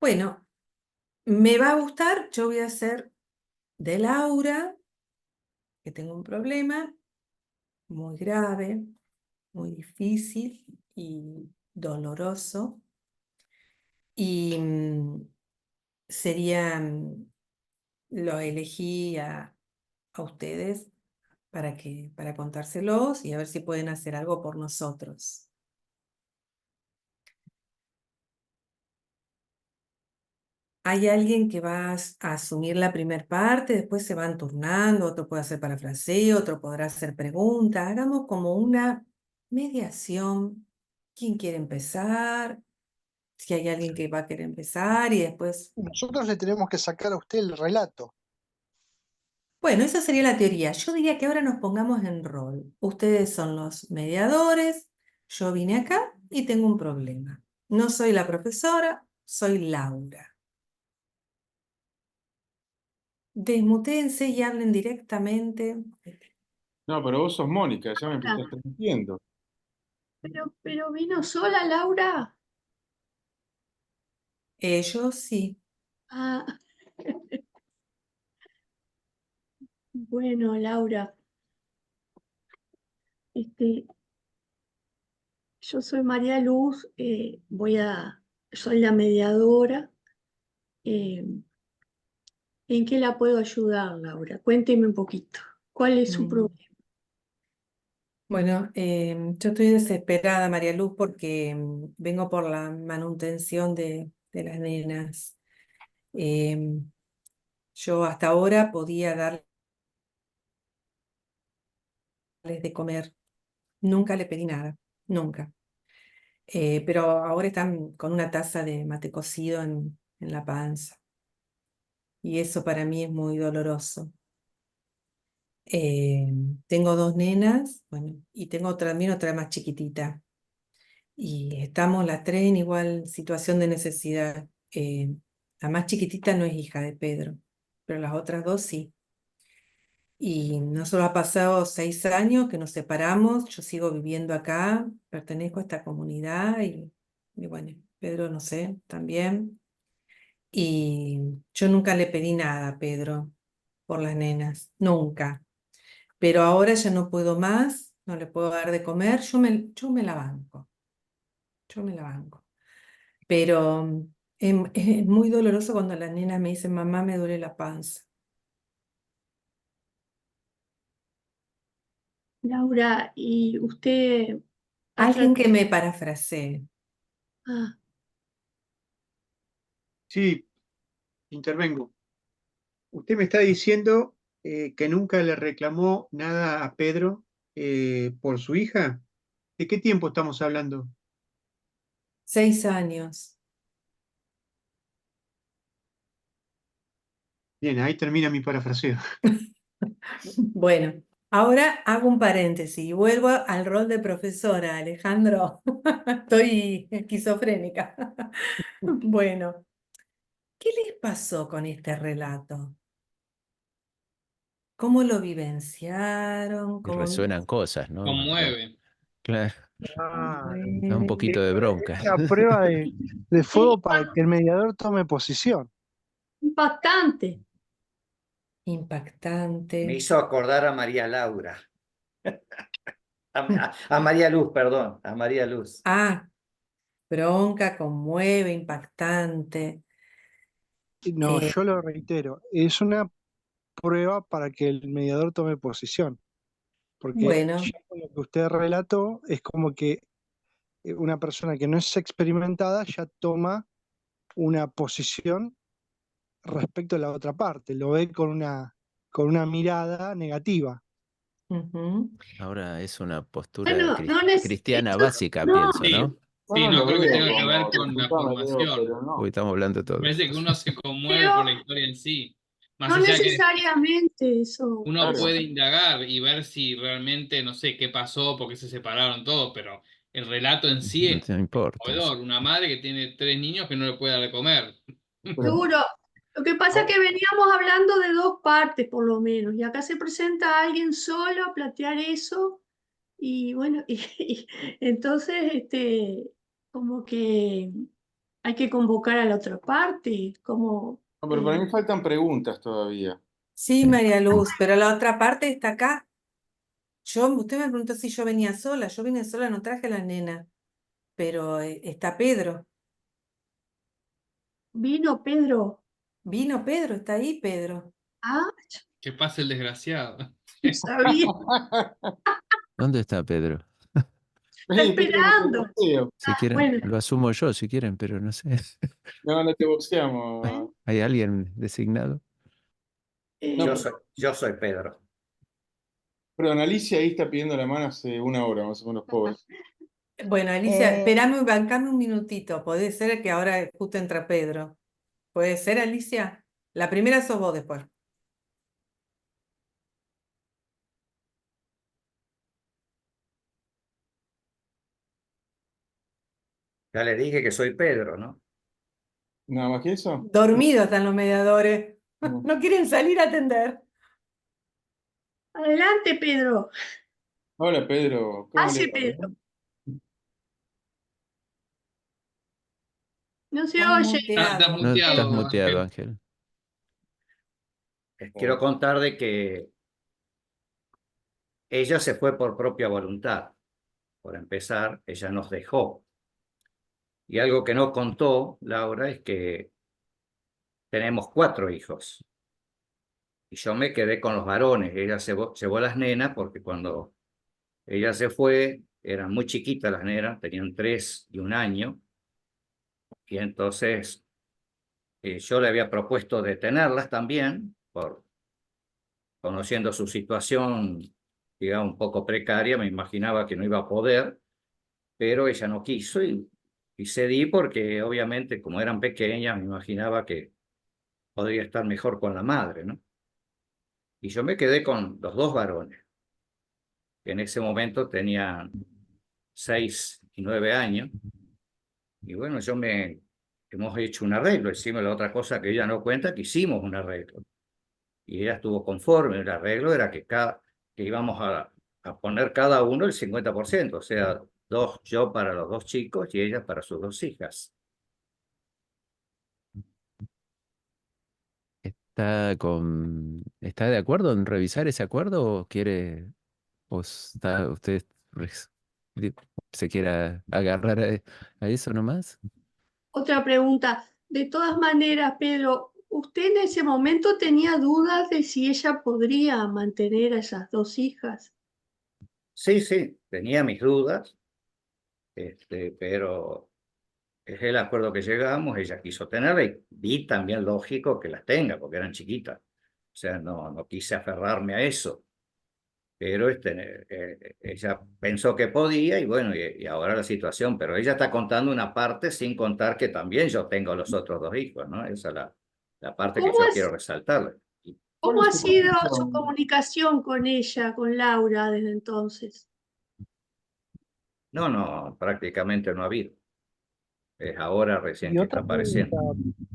Bueno, me va a gustar, yo voy a hacer de Laura, que tengo un problema muy grave, muy difícil y doloroso. Y sería, lo elegí a ustedes para contárselos y a ver si pueden hacer algo por nosotros. Hay alguien que va a asumir la primera parte, después se van turnando, otro puede hacer parafraseo, otro podrá hacer preguntas. Hagamos como una mediación. ¿Quién quiere empezar? Si hay alguien que va a querer empezar y después... Nosotros le tenemos que sacar a usted el relato. Bueno, esa sería la teoría. Yo diría que ahora nos pongamos en rol. Ustedes son los mediadores, yo vine acá y tengo un problema. No soy la profesora, soy Laura. Desmutéense y hablen directamente. No, pero vos sos Mónica, ya me Ah, estás mintiendo. pero vino sola Laura. Ellos sí. Ah, bueno, Laura, yo soy María Luz, soy la mediadora. eh, ¿En qué la puedo ayudar, Laura? Cuénteme un poquito. ¿Cuál es su Mm. problema? Bueno, yo estoy desesperada, María Luz, porque vengo por la manutención de las nenas. Yo hasta ahora podía darles de comer. Nunca le pedí nada, nunca. Pero ahora están con una taza de mate cocido en la panza. Y eso para mí es muy doloroso. Eh, Tengo dos nenas, bueno, y tengo también otra más chiquitita. Y estamos las tres en igual situación de necesidad. La más chiquitita no es hija de Pedro, pero las otras dos sí. Y nosotros ha pasado 6 años que nos separamos, yo sigo viviendo acá, pertenezco a esta comunidad y bueno, Pedro no sé, también. Y yo nunca le pedí nada a Pedro por las nenas, nunca. Pero ahora ya no puedo más, no le puedo dar de comer, yo me la banco, yo me la banco. Pero es muy doloroso cuando las nenas me dicen, mamá, me duele la panza. Laura, ¿y usted ha Alguien tratado? que me parafrasee. Ah, Sí, intervengo. Usted me está diciendo que nunca le reclamó nada a Pedro por su hija. ¿De qué tiempo estamos hablando? 6 años. Bien, ahí termina mi parafraseo. Bueno, ahora hago un paréntesis y vuelvo al rol de profesora, Alejandro. Estoy esquizofrénica. Bueno, ¿qué les pasó con este relato? ¿Cómo lo vivenciaron? Y ¿Cómo resuenan cosas, ¿no? Conmueve. Claro, Ah, da un poquito de bronca. una prueba de es fuego para que el mediador tome posición. impactante. Me impactante? hizo acordar a María Laura. A María Luz, perdón, a María Luz. Ah, bronca, conmueve, impactante. No, Eh, yo lo reitero, es una prueba para que el mediador tome posición, porque bueno, ya con lo que usted relató es como que una persona que no es experimentada ya toma una posición respecto a la otra parte, lo ve con una mirada negativa. ujú. Ahora es una postura Bueno, no necesito, cristiana básica, no, pienso, Sí, ¿no? Yo sí, no no lo creo que veo tenga que ver como, con la disculpame, Leo, formación. pero Uy, no. estamos hablando de Me todo. parece que uno se conmueve pero por la historia en sí. Más no allá que necesariamente eso. uno Claro. puede indagar y ver si realmente, no sé, qué pasó, por qué se separaron todos, pero el relato en sí es No importa. conmovedor. Una madre que tiene 3 niños que no le puede dar de comer. Pero, Seguro. Lo que pasa es que veníamos hablando de dos partes, por lo menos, y acá se presenta alguien solo a plantear eso, y bueno, y entonces, como que hay que convocar a la otra parte, como, no, pero para mí faltan preguntas todavía. Sí, María Luz, pero la otra parte está acá. Usted me preguntó si yo venía sola. Yo vine sola, no traje a la nena, pero está Pedro. vino Pedro. Vino Pedro, está ahí Pedro. Ah, Que pase el desgraciado. no sabía, ¿Dónde está Pedro? está ¿Qué querés que te esperando. boxeo? Si Ah, quieren, bueno, lo asumo yo, si quieren, pero no sé. No, no te boxeamos. bueno, ¿Hay alguien designado? No, eh, Yo soy Pedro. perdón, Alicia ahí está pidiendo la mano hace una hora, más o menos, pobre. Bueno, Alicia, espérame, bancame un minutito. Puede ser que ahora justo entra Pedro. ¿Puede ser, Alicia? La primera sos vos después. Ya le dije que soy Pedro, ¿no? Nada más que eso. Dormidos están los mediadores. No. No quieren salir a atender. adelante, Pedro, Hola, Pedro, ¿cómo le pase, va? Pedro, ¿Bien? no se Estás oye, Estás muteado. No estás muteado, muteado, Ángel. Ángel. Les quiero contar de que ella se fue por propia voluntad. Por empezar, ella nos dejó. Y algo que no contó Laura es que tenemos 4 hijos. Y yo me quedé con los varones. Ella llevó las nenas porque cuando ella se fue, eran muy chiquitas las nenas, tenían 3 y 1 año. Y entonces yo le había propuesto detenerlas también, conociendo su situación, digamos, un poco precaria, me imaginaba que no iba a poder, pero ella no quiso y cedí porque obviamente como eran pequeñas, me imaginaba que podría estar mejor con la madre, ¿no? Y yo me quedé con los 2 varones, que en ese momento tenían 6 y 9 años, y bueno, hemos hecho un arreglo, hicimos la otra cosa que ella no cuenta, que hicimos un arreglo. Y ella estuvo conforme. El arreglo era que íbamos a poner cada uno el 50%, o sea, yo para los 2 chicos y ella para sus 2 hijas. ¿Está de acuerdo en revisar ese acuerdo o quiere, usted di- se quiera agarrar a eso nomás? otra pregunta. De todas maneras, Pedro, ¿usted en ese momento tenía dudas de si ella podría mantener a esas 2 hijas? Sí, sí, tenía mis dudas, pero es el acuerdo que llegamos, ella quiso tenerla y vi también lógico que las tenga, porque eran chiquitas. O sea, no quise aferrarme a eso. Pero ella pensó que podía y bueno, y ahora la situación, pero ella está contando una parte sin contar que también yo tengo los otros 2 hijos, ¿no? Esa es la parte que ¿Cómo yo ha, quiero resaltarle. ¿Cuál cómo es ha tu sido su posición? comunicación con ella, con Laura, desde entonces? No, prácticamente no ha habido. Es ahora recién Y que otra está apareciendo. pregunta,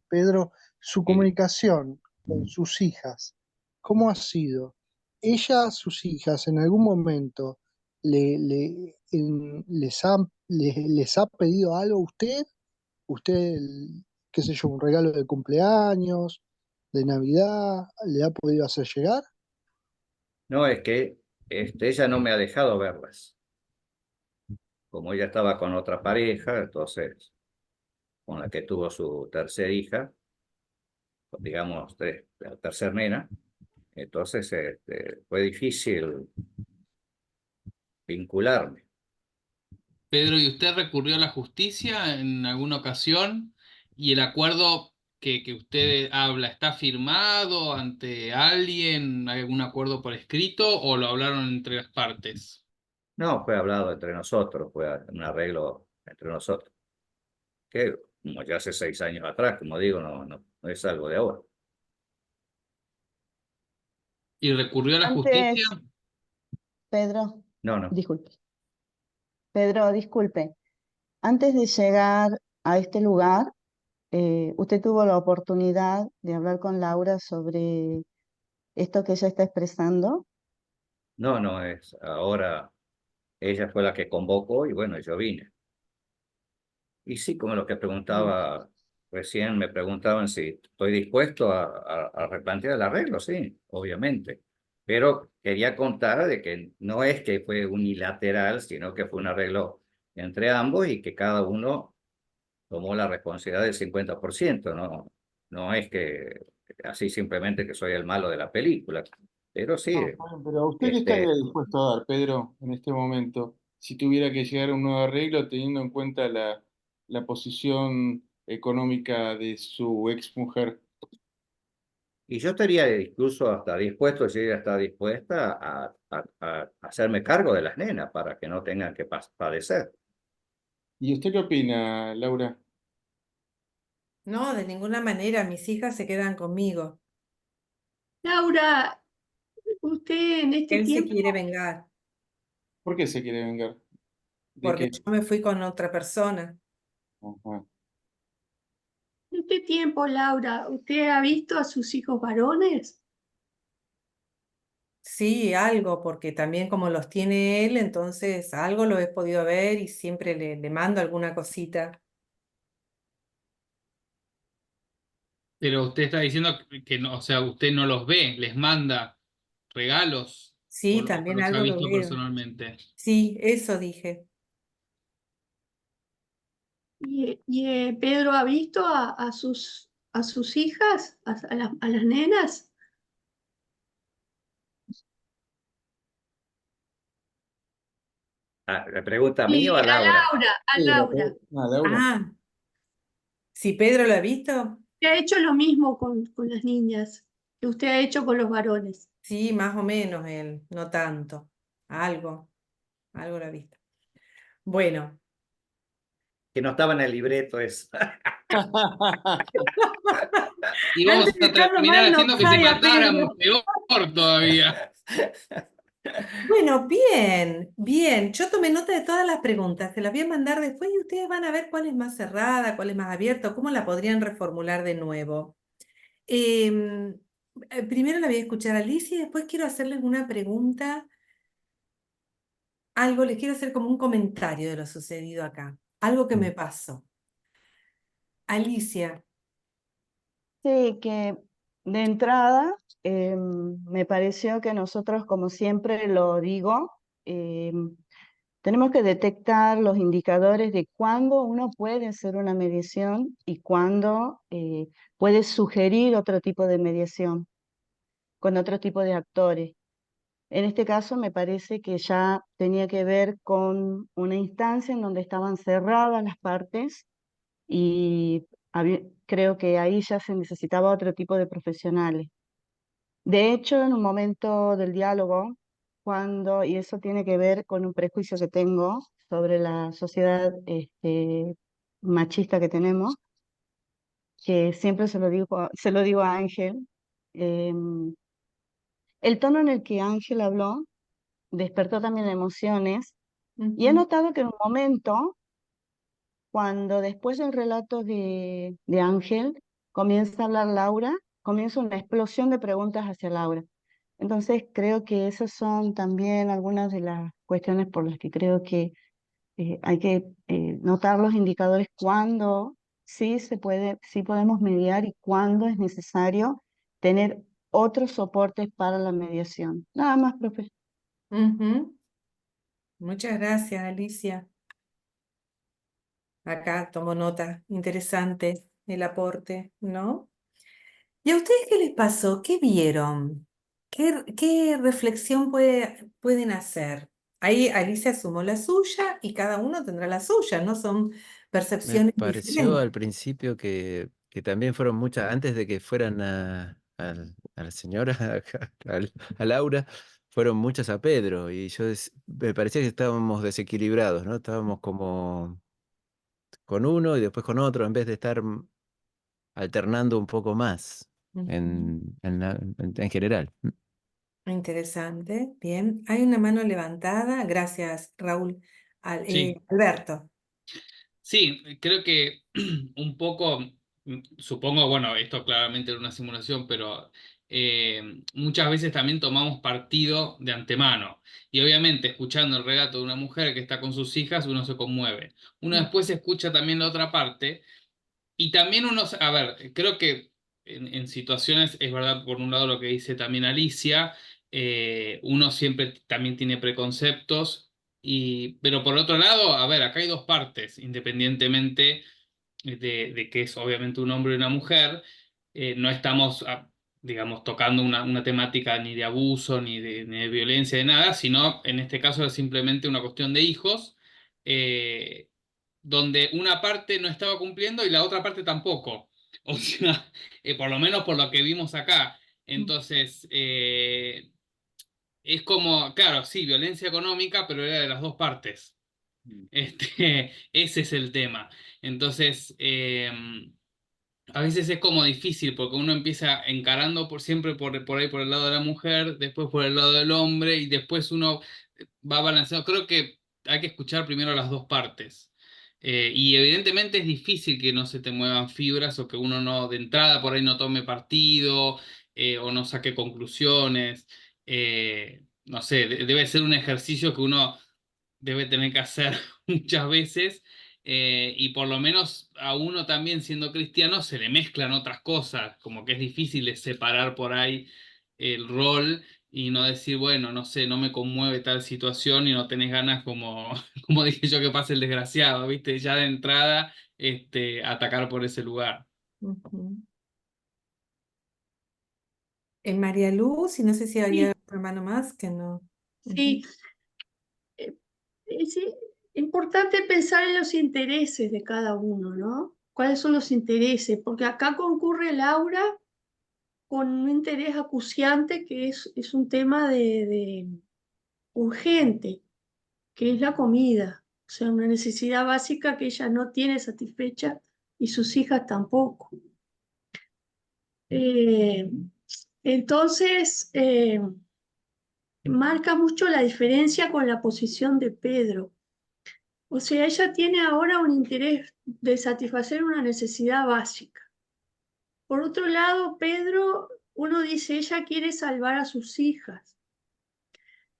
Pedro, su Y comunicación con sus hijas, ¿cómo ha sido? ¿Ella, sus hijas, en algún momento les ha pedido algo a usted? ¿Usted, qué sé yo, un regalo de cumpleaños, de Navidad, le ha podido hacer llegar? no, es que ella no me ha dejado verlas. como ella estaba con otra pareja, entonces, con la que tuvo su tercera hija, digamos, la tercera nena, entonces fue difícil vincularme. Pedro, ¿y usted recurrió a la justicia en alguna ocasión? ¿Y el acuerdo que usted habla está firmado ante alguien? ¿Hay algún acuerdo por escrito o lo hablaron entre las partes? No, fue hablado entre nosotros, fue un arreglo entre nosotros, que como ya hace 6 años atrás, como digo, no es algo de ahora. ¿Y recurrió a la justicia? Antes, Pedro, No. disculpe. Pedro, disculpe. Antes de llegar a este lugar, usted tuvo la oportunidad de hablar con Laura sobre esto que ella está expresando. No, es ahora ella fue la que convocó y bueno, yo vine. Y sí, como lo que preguntaba recién, me preguntaban si estoy dispuesto a replantear el arreglo, sí, obviamente. Pero quería contar de que no es que fue unilateral, sino que fue un arreglo entre ambos y que cada uno tomó la responsabilidad del 50%, no es que así simplemente que soy el malo de la película. Pero sí, Bueno, pero ¿usted qué estaría dispuesto a dar, Pedro, en este momento, si tuviera que llegar a un nuevo arreglo teniendo en cuenta la posición económica de su ex mujer? y yo estaría incluso hasta dispuesto, si ella está dispuesta, a hacerme cargo de las nenas para que no tengan que padecer. ¿Y usted qué opina, Laura? No, de ninguna manera, mis hijas se quedan conmigo. Laura, usted en este Él se tiempo, quiere vengar ¿Por qué se quiere vengar? ¿De porque qué? yo me fui con otra persona. Ajá. en este tiempo, Laura, ¿usted ha visto a sus hijos varones? Sí, algo, porque también como los tiene él, entonces algo lo he podido ver y siempre le mando alguna cosita. Pero usted está diciendo que no, o sea, usted no los ve, les manda regalos Sí, o también los ha algo lo visto veo. personalmente. Sí, eso dije. ¿Y Pedro ha visto a sus hijas, a las nenas? ¿Le pregunta a mí o Y a a Laura? Laura, a Sí, Laura. Laura. Ah, si Pedro lo ha visto, ¿Usted ha hecho lo mismo con las niñas que usted ha hecho con los varones? sí, más o menos él, no tanto. Algo, algo lo ha visto. Bueno, Que no estaba en el libreto eso. Y vamos antes de a dejarlo terminar mal, no haciendo que se caiga, mataran, Pedro. peor todavía. Bueno, bien, bien. Yo tomé nota de todas las preguntas, se las voy a mandar después y ustedes van a ver cuál es más cerrada, cuál es más abierta, cómo la podrían reformular de nuevo. Em, Primero la voy a escuchar a Alicia y después quiero hacerles una pregunta, algo, les quiero hacer como un comentario de lo sucedido acá, algo que me pasó. Alicia, Sí, que de entrada me pareció que nosotros, como siempre lo digo, tenemos que detectar los indicadores de cuándo uno puede hacer una mediación y cuándo puede sugerir otro tipo de mediación con otro tipo de actores. En este caso me parece que ya tenía que ver con una instancia en donde estaban cerradas las partes y creo que ahí ya se necesitaba otro tipo de profesionales. De hecho, en un momento del diálogo, y eso tiene que ver con un prejuicio que tengo sobre la sociedad machista que tenemos, que siempre se lo digo a Ángel, em, el tono en el que Ángel habló despertó también emociones y he ujú, notado que en un momento, cuando después del relato de Ángel comienza a hablar Laura, comienza una explosión de preguntas hacia Laura. Entonces creo que esas son también algunas de las cuestiones por las que creo que hay que notar los indicadores cuando sí se puede, sí podemos mediar y cuándo es necesario tener otros soportes para la mediación. Nada más, profe. ujú. Muchas gracias, Alicia. Acá tomo nota, interesante el aporte, ¿no? ¿Y a ustedes qué les pasó? ¿Qué vieron? ¿Qué reflexión pueden hacer? Ahí Alicia sumó la suya y cada uno tendrá la suya, ¿no? Son Me percepciones pareció al diferentes. principio que también fueron muchas, antes de que fueran a la señora, a Laura, fueron muchas a Pedro y me parecía que estábamos desequilibrados, ¿no? Estábamos como con uno y después con otro, en vez de estar alternando un poco más Ujú. en general. Interesante, bien. Hay una mano levantada. Gracias, Raúl. Sí. Alberto. Sí, creo que un poco, supongo, bueno, esto claramente era una simulación, pero muchas veces también tomamos partido de antemano. Y obviamente, escuchando el relato de una mujer que está con sus hijas, uno se conmueve. Uno después escucha también la otra parte y también uno, a ver, creo que en situaciones, es verdad, por un lado lo que dice también Alicia, uno siempre también tiene preconceptos, pero por otro lado, a ver, acá hay dos partes, independientemente de que es obviamente un hombre y una mujer, no estamos, digamos, tocando una temática ni de abuso, ni de violencia, de nada, sino en este caso es simplemente una cuestión de hijos. eh, Donde una parte no estaba cumpliendo y la otra parte tampoco. O sea, por lo menos por lo que vimos acá. Entonces, es como, claro, sí, violencia económica, pero era de las dos partes. Ese es el tema. Entonces, a veces es como difícil porque uno empieza encarando siempre por ahí por el lado de la mujer, después por el lado del hombre y después uno va balanceando. Creo que hay que escuchar primero las dos partes. Y evidentemente es difícil que no se te muevan fibras o que uno no de entrada por ahí no tome partido o no saque conclusiones. No sé, debe ser un ejercicio que uno debe tener que hacer muchas veces y por lo menos a uno también siendo cristiano se le mezclan otras cosas, como que es difícil de separar por ahí el rol y no decir, bueno, no sé, no me conmueve tal situación y no tenés ganas como, como dije yo que pase el desgraciado, ¿viste? Ya de entrada atacar por ese lugar. Ujú. María Luz, y no sé si había Sí, otro hermano más que no. sí. Eh, Es importante pensar en los intereses de cada uno, ¿no? ¿Cuáles son los intereses? Porque acá concurre Laura con un interés acuciante que es un tema de urgente, que es la comida, o sea, una necesidad básica que ella no tiene satisfecha y sus hijas tampoco. Eh, entonces, marca mucho la diferencia con la posición de Pedro. O sea, ella tiene ahora un interés de satisfacer una necesidad básica. Por otro lado, Pedro, uno dice, ella quiere salvar a sus hijas.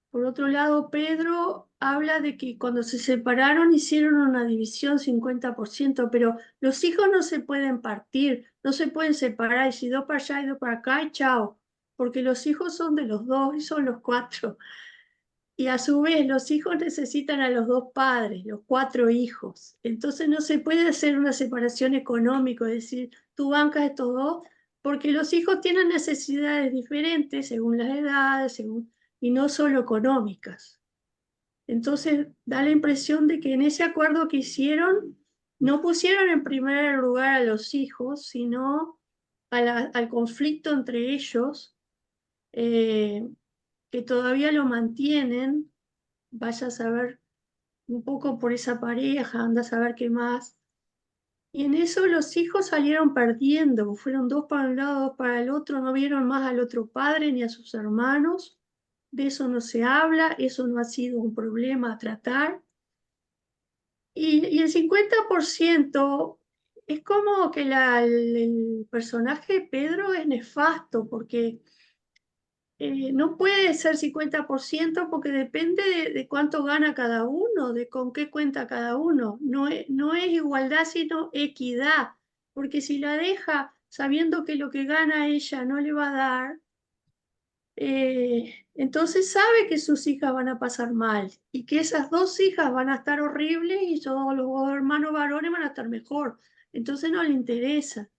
Por otro lado, Pedro habla de que cuando se separaron hicieron una división 50%, pero los hijos no se pueden partir, no se pueden separar, y si dos para allá y dos para acá, y chao, porque los hijos son de los dos y son los cuatro. Y a su vez los hijos necesitan a los dos padres, los cuatro hijos. Entonces no se puede hacer una separación económica, es decir, tú bancas estos dos, porque los hijos tienen necesidades diferentes según las edades, y no solo económicas. Entonces da la impresión de que en ese acuerdo que hicieron, no pusieron en primer lugar a los hijos, sino al conflicto entre ellos, eh, que todavía lo mantienen. Vaya a saber un poco por esa pareja, anda a saber qué más. Y en eso los hijos salieron perdiendo, fueron dos para un lado, dos para el otro, no vieron más al otro padre ni a sus hermanos, de eso no se habla, eso no ha sido un problema a tratar. Y el 50% es como que el personaje de Pedro es nefasto, porque no puede ser 50% porque depende de cuánto gana cada uno, de con qué cuenta cada uno. No es igualdad, sino equidad, porque si la deja sabiendo que lo que gana ella no le va a dar, Entonces sabe que sus hijas van a pasar mal y que esas dos hijas van a estar horribles y todos los hermanos varones van a estar mejor. Entonces no le interesa.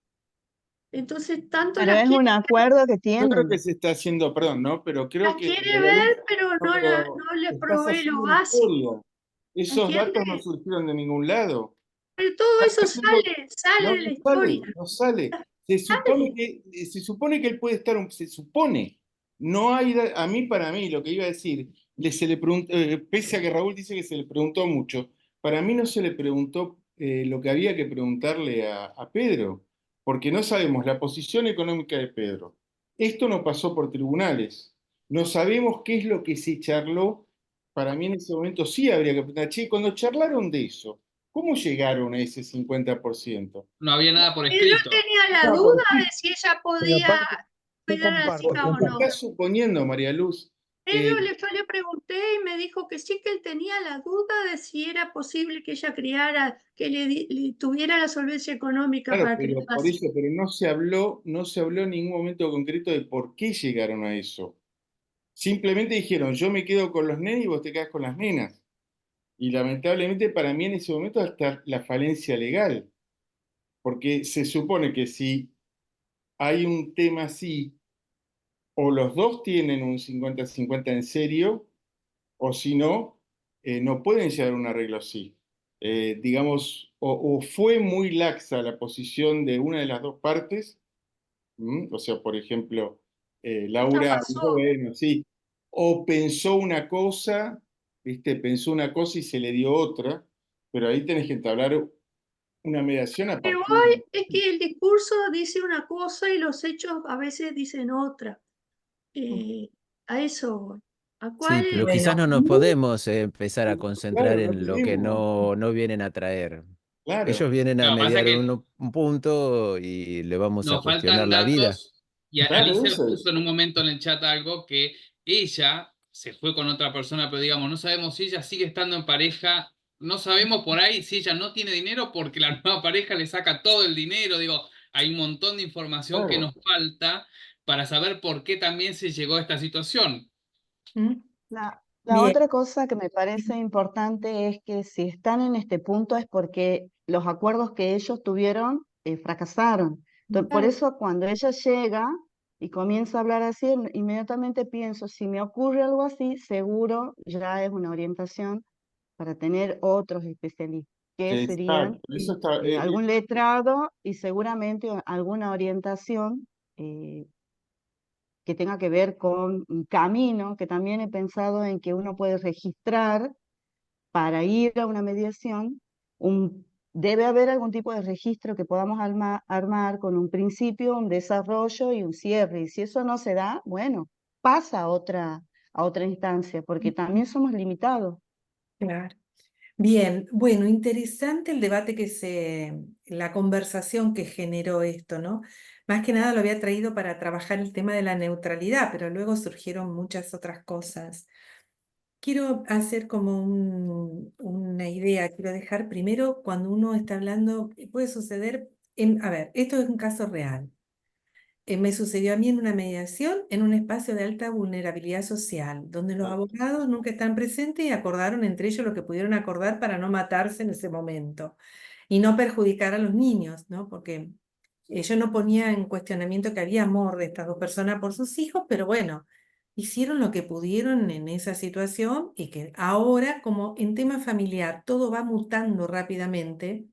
Entonces tanto Pero es un acuerdo que Yo creo que tienen. se está haciendo, perdón, ¿no? Pero creo las que quiere María Luz, ver, pero no, pero no le estás provee lo haciendo una básico. historia. Esos datos no ¿Entiendes? surgieron de ningún lado. Pero todo eso Estás haciendo- sale de la historia. no sale. Se supone que él puede estar, se supone. No hay, a mí, para mí, lo que iba a decir, se le preguntó, pese a que Raúl dice que se le preguntó mucho, para mí no se le preguntó lo que había que preguntarle a Pedro, porque no sabemos la posición económica de Pedro. Esto no pasó por tribunales. No sabemos qué es lo que se charló. Para mí en ese momento sí habría que preguntar, che, cuando charlaron de eso, ¿cómo llegaron a ese 50%? No había nada por Pedro escrito. tenía la No, duda por de si ella Pero podía aparte, yo cuidar a las comparto, hijas o no. Estás suponiendo, María Luz. Pedro yo le pregunté y me dijo que sí, que él tenía la duda de si era posible que ella criara, que le tuviera la solvencia económica Claro, para criar pero a por las eso, pero no se habló en ningún momento concreto de por qué llegaron a eso. Simplemente dijeron, yo me quedo con los nenes y vos te quedás con las nenas. Y lamentablemente para mí en ese momento está la falencia legal, porque se supone que si hay un tema así, o los dos tienen un 50-50 en serio, o si no, no pueden llegar a un arreglo así. Digamos, o fue muy laxa la posición de una de las dos partes. O sea, por ejemplo, Esto Laura dijo, pasó. bueno, sí, o pensó una cosa, ¿viste? Pensó una cosa y se le dio otra, pero ahí tenés que entablar una mediación a Pero partir hoy de... es que el discurso dice una cosa y los hechos a veces dicen otra. A eso voy. ¿A Sí, cuál? pero quizás no Bueno, nos podemos empezar a concentrar Claro, no en lo que tenemos, no vienen a traer. claro. Ellos vienen a Lo que pasa es mediar que un punto y le vamos a nos cuestionar faltan la vida. datos y Claro, Alicia eso puso es. en un momento en el chat algo que ella se fue con otra persona, pero digamos, no sabemos si ella sigue estando en pareja, no sabemos por ahí si ella no tiene dinero porque la nueva pareja le saca todo el dinero, digo, hay un montón de información que Claro. nos falta para saber por qué también se llegó a esta situación. ¿Mm? La Bien. otra cosa que me parece importante es que si están en este punto es porque los acuerdos que ellos tuvieron fracasaron. Entonces, por eso cuando ella llega y comienza a hablar así, inmediatamente pienso, si me ocurre algo así, seguro ya es una orientación para tener otros especialistas, que serían Exacto. Eso está, algún letrado y seguramente alguna orientación que tenga que ver con un camino, que también he pensado en que uno puede registrar para ir a una mediación, debe haber algún tipo de registro que podamos armar con un principio, un desarrollo y un cierre. Y si eso no se da, bueno, pasa a otra instancia, porque también somos limitados. Claro. Bien, bueno, interesante el debate la conversación que generó esto, ¿no? Más que nada lo había traído para trabajar el tema de la neutralidad, pero luego surgieron muchas otras cosas. Quiero hacer como una idea, quiero dejar primero cuando uno está hablando, puede suceder, a ver, esto es un caso real. Me sucedió a mí en una mediación en un espacio de alta vulnerabilidad social, donde los abogados nunca están presentes y acordaron entre ellos lo que pudieron acordar para no matarse en ese momento y no perjudicar a los niños, ¿no? Porque yo no ponía en cuestionamiento que había amor de estas dos personas por sus hijos, pero bueno, hicieron lo que pudieron en esa situación y que ahora, como en tema familiar, todo va mutando rápidamente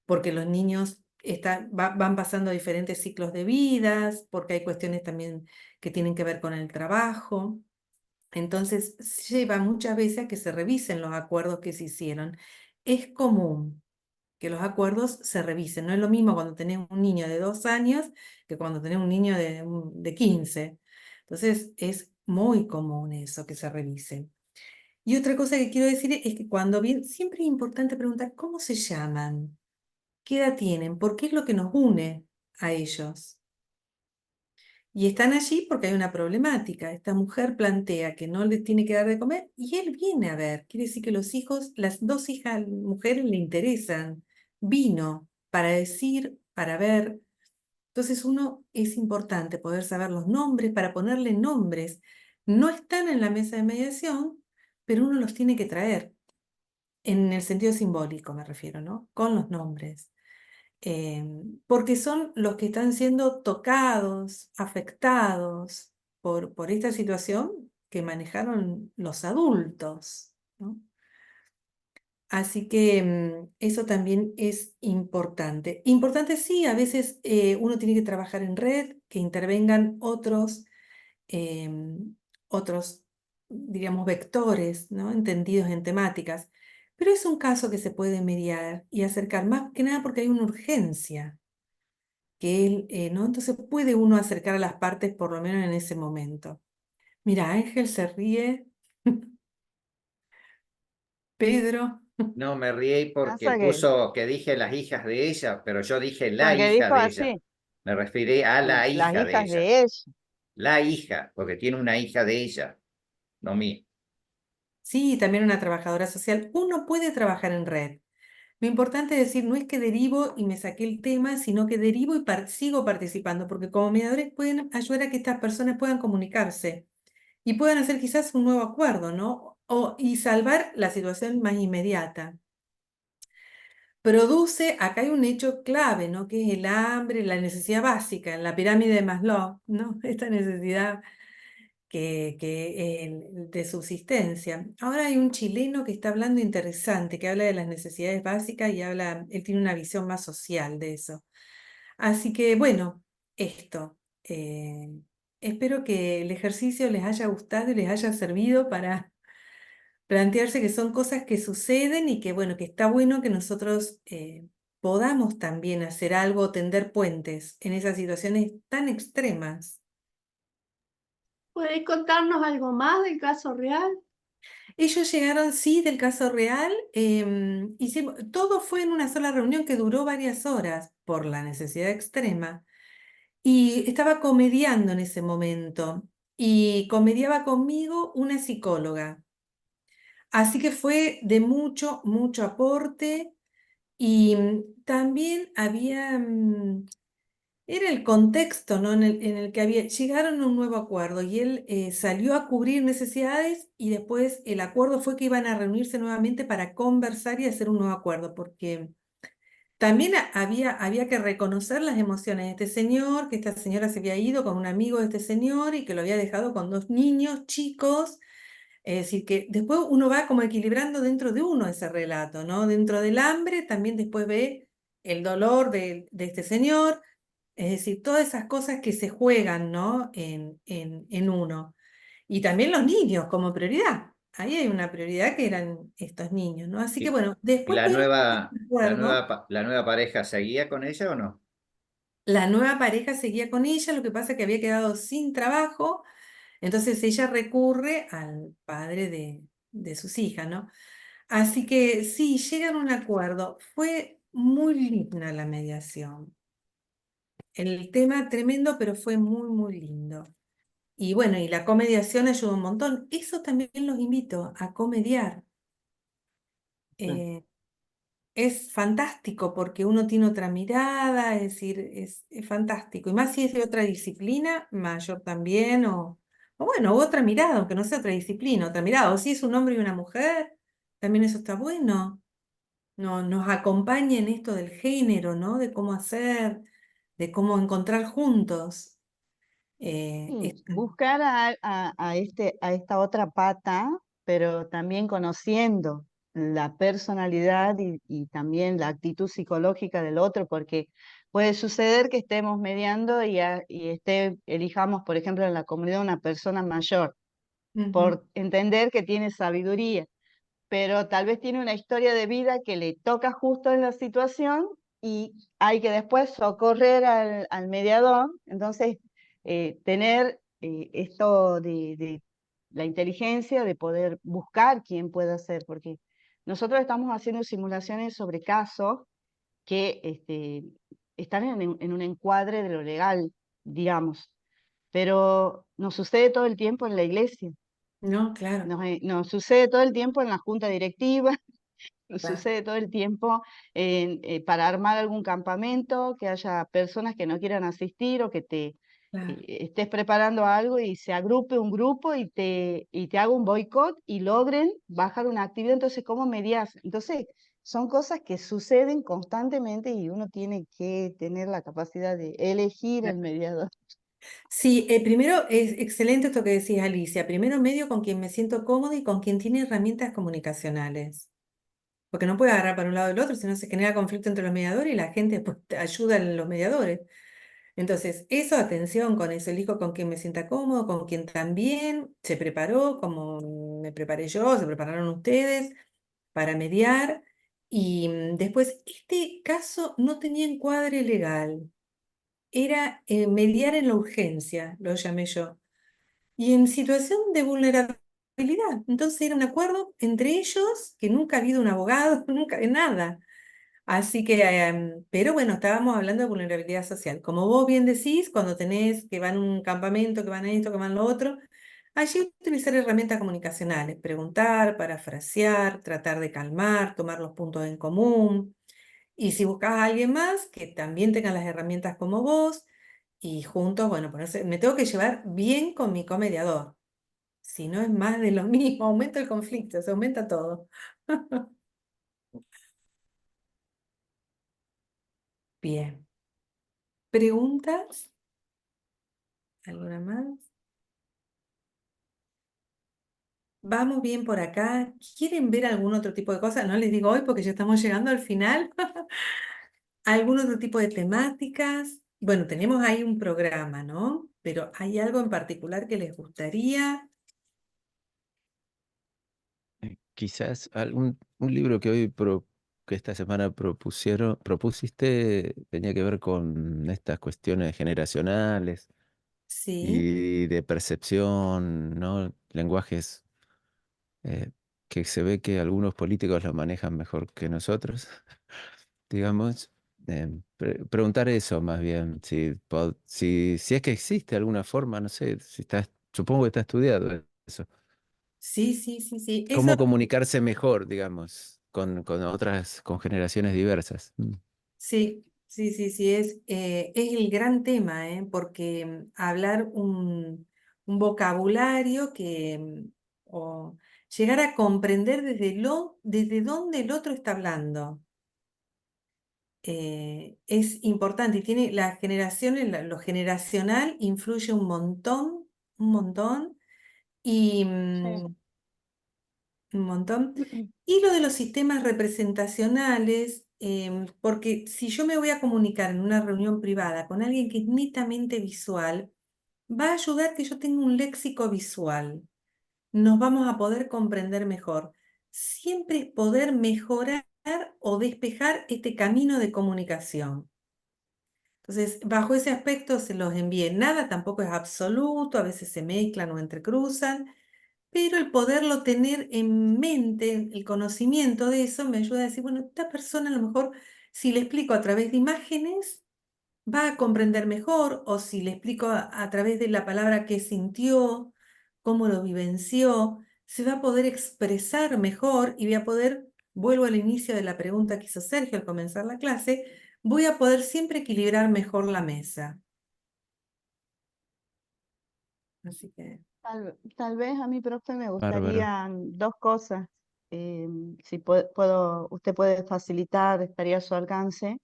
porque los niños van pasando diferentes ciclos de vidas, porque hay cuestiones también que tienen que ver con el trabajo. Entonces, lleva muchas veces a que se revisen los acuerdos que se hicieron. Es común que los acuerdos se revisen. No es lo mismo cuando tenés un niño de 2 años que cuando tenés un niño de 15. Entonces, es muy común eso, que se revise. Y otra cosa que quiero decir es que cuando bien, siempre es importante preguntar cómo se llaman. ¿Qué edad tienen? Porque es lo que nos une a ellos. Y están allí porque hay una problemática. Esta mujer plantea que no les tiene que dar de comer y él viene a ver. Quiere decir que los hijos, las dos hijas mujeres le interesan. Vino para decir, para ver. Entonces uno es importante poder saber los nombres para ponerle nombres. No están en la mesa de mediación, pero uno los tiene que traer, en el sentido simbólico me refiero, ¿no? Con los nombres. Porque son los que están siendo tocados, afectados por esta situación que manejaron los adultos, ¿no? Así que eso también es importante. Importante sí, a veces uno tiene que trabajar en red, que intervengan otros, diríamos, vectores, ¿no? Entendidos en temáticas. Pero es un caso que se puede mediar y acercar, más que nada porque hay una urgencia, ¿no? Entonces puede uno acercar a las partes por lo menos en ese momento. Mira, Ángel se ríe, Pedro. No, me reí porque Pasa que, puso que dije las hijas de ella, pero yo dije la porque hija dijo de ella. así, Me referí a la las hija de hijas ella. de ella. La hija, porque tiene una hija de ella, no mí. Sí, también una trabajadora social. Uno puede trabajar en red. Lo importante es decir, no es que derivo y me saqué el tema, sino que derivo y sigo participando, porque como mediadores pueden ayudar a que estas personas puedan comunicarse y puedan hacer quizás un nuevo acuerdo, ¿no? Y salvar la situación más inmediata. Produce, acá hay un hecho clave, ¿no? Que es el hambre, la necesidad básica, en la pirámide de Maslow, ¿no? Esta necesidad de subsistencia. Ahora hay un chileno que está hablando interesante, que habla de las necesidades básicas y él tiene una visión más social de eso. Así que bueno, esto. Espero que el ejercicio les haya gustado y les haya servido para plantearse que son cosas que suceden y que bueno, que está bueno que nosotros podamos también hacer algo, tender puentes en esas situaciones tan extremas. ¿Podéis contarnos algo más del caso real? Ellos llegaron, sí, del caso real. Todo fue en una sola reunión que duró varias horas por la necesidad extrema. Y estaba comediando en ese momento. Y comediaba conmigo una psicóloga. Así que fue de mucho, mucho aporte. Y también era el contexto, ¿no? En el que llegaron a un nuevo acuerdo y él salió a cubrir necesidades y después el acuerdo fue que iban a reunirse nuevamente para conversar y hacer un nuevo acuerdo, porque también había que reconocer las emociones de este señor, que esta señora se había ido con un amigo de este señor y que lo había dejado con 2 niños chicos. Es decir, que después uno va como equilibrando dentro de uno ese relato, ¿no? Dentro del hambre también después ve el dolor de este señor. Es decir, todas esas cosas que se juegan, ¿no? en uno. Y también los niños como prioridad. Ahí hay una prioridad que eran estos niños, ¿no? Así que ¿Y bueno, y después la pudimos hacer nueva, un acuerdo. la nueva pareja seguía con ella o no? La nueva pareja seguía con ella, lo que pasa es que había quedado sin trabajo, entonces ella recurre al padre de sus hijas, ¿no? Así que sí, llegan a un acuerdo. Fue muy linda la mediación. El tema tremendo, pero fue muy, muy lindo. Y bueno, y la comediación ayuda un montón. Eso también los invito a comediar. Eh, es fantástico porque uno tiene otra mirada, es decir, es fantástico. Y más si es de otra disciplina, mayor también, o bueno, otra mirada, aunque no sea otra disciplina, otra mirada. O si es un hombre y una mujer, también eso está bueno. No, nos acompaña en esto del género, ¿no? De cómo hacer, de cómo encontrar juntos. Sí, buscar a esta otra pata, pero también conociendo la personalidad y también la actitud psicológica del otro, porque puede suceder que estemos mediando y elijamos, por ejemplo, en la comunidad una persona mayor, Ujú. por entender que tiene sabiduría, pero tal vez tiene una historia de vida que le toca justo en la situación y hay que después socorrer al mediador. Entonces, tener esto de la inteligencia de poder buscar quién puede hacer, porque nosotros estamos haciendo simulaciones sobre casos que están en un encuadre de lo legal, digamos, pero nos sucede todo el tiempo en la iglesia. No, claro. Nos sucede todo el tiempo en la junta directiva, Sucede todo el tiempo para armar algún campamento, que haya personas que no quieran asistir o que te Claro. estés preparando algo y se agrupe un grupo y te haga un boicot y logren bajar una actividad. Entonces, ¿cómo medias? Entonces, son cosas que suceden constantemente y uno tiene que tener la capacidad de elegir el mediador. Sí, primero es excelente esto que decís, Alicia. Primero medio con quien me siento cómoda y con quien tiene herramientas comunicacionales. Porque no puede agarrar para un lado y el otro, si no se genera conflicto entre los mediadores y la gente pues, ayuda a los mediadores. Entonces, eso, atención con eso, elijo con quien me sienta cómodo, con quien también se preparó, como me preparé yo, se prepararon ustedes para mediar. Y después, este caso no tenía encuadre legal, era mediar en la urgencia, lo llamé yo, y en situación de vulnerabilidad. Entonces era un acuerdo entre ellos, que nunca ha habido un abogado, nunca, nada. Así que, pero bueno, estábamos hablando de vulnerabilidad social. Como vos bien decís, cuando tenés que van a un campamento, que van a esto, que van a lo otro, allí utilizar herramientas comunicacionales, preguntar, parafrasear, tratar de calmar, tomar los puntos en común. Y si buscas a alguien más que también tenga las herramientas como vos, y juntos, bueno, ponerse, me tengo que llevar bien con mi comediador. Si no es más de lo mismo, aumenta el conflicto, se aumenta todo. Bien. ¿Preguntas? ¿Alguna más? ¿Vamos bien por acá? ¿Quieren ver algún otro tipo de cosa? No les digo hoy porque ya estamos llegando al final. ¿Algún otro tipo de temáticas? Bueno, tenemos ahí un programa, ¿no? Pero ¿hay algo en particular que les gustaría? Quizás un libro que que esta semana propusiste tenía que ver con estas cuestiones generacionales Sí, y de percepción, ¿no? Lenguajes eh, que se ve que algunos políticos lo manejan mejor que nosotros, digamos. Preguntar eso más bien, si es que existe alguna forma, no sé, si supongo que está estudiado eso. sí, sí, sí, sí. Eso Cómo comunicarse mejor, digamos, con otras, con generaciones diversas. sí, sí, sí, sí, es el gran tema, ¿eh? Porque hablar un vocabulario que, o llegar a comprender desde dónde el otro está hablando, es importante y tiene la generación, lo generacional influye un montón, y Sí. un montón. Y lo de los sistemas representacionales, porque si yo me voy a comunicar en una reunión privada con alguien que es netamente visual, va a ayudar que yo tenga un léxico visual. Nos vamos a poder comprender mejor. Siempre es poder mejorar o despejar este camino de comunicación. Entonces, bajo ese aspecto se los envié. Nada tampoco es absoluto, a veces se mezclan o entrecruzan, pero el poderlo tener en mente, el conocimiento de eso, me ayuda a decir, bueno, esta persona a lo mejor, si le explico a través de imágenes, va a comprender mejor, o si le explico a través de la palabra que sintió, cómo lo vivenció, se va a poder expresar mejor y voy a poder, vuelvo al inicio de la pregunta que hizo Sergio al comenzar la clase, voy a poder siempre equilibrar mejor la mesa. Así que, Tal vez a mí, profe, me Bárbaro. gustarían dos cosas. Si usted puede facilitar, estaría a su alcance.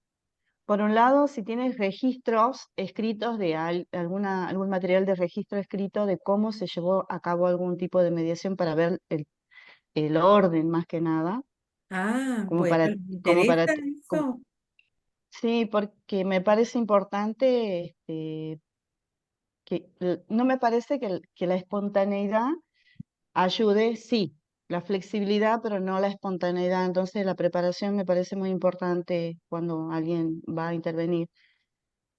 Por un lado, si tienes registros escritos de algún material de registro escrito de cómo se llevó a cabo algún tipo de mediación para ver el orden más que nada, como bueno, para, ¿les como para, interesa eso? sí, porque me parece importante, no me parece que la espontaneidad ayude, sí, la flexibilidad, pero no la espontaneidad. Entonces, la preparación me parece muy importante cuando alguien va a intervenir.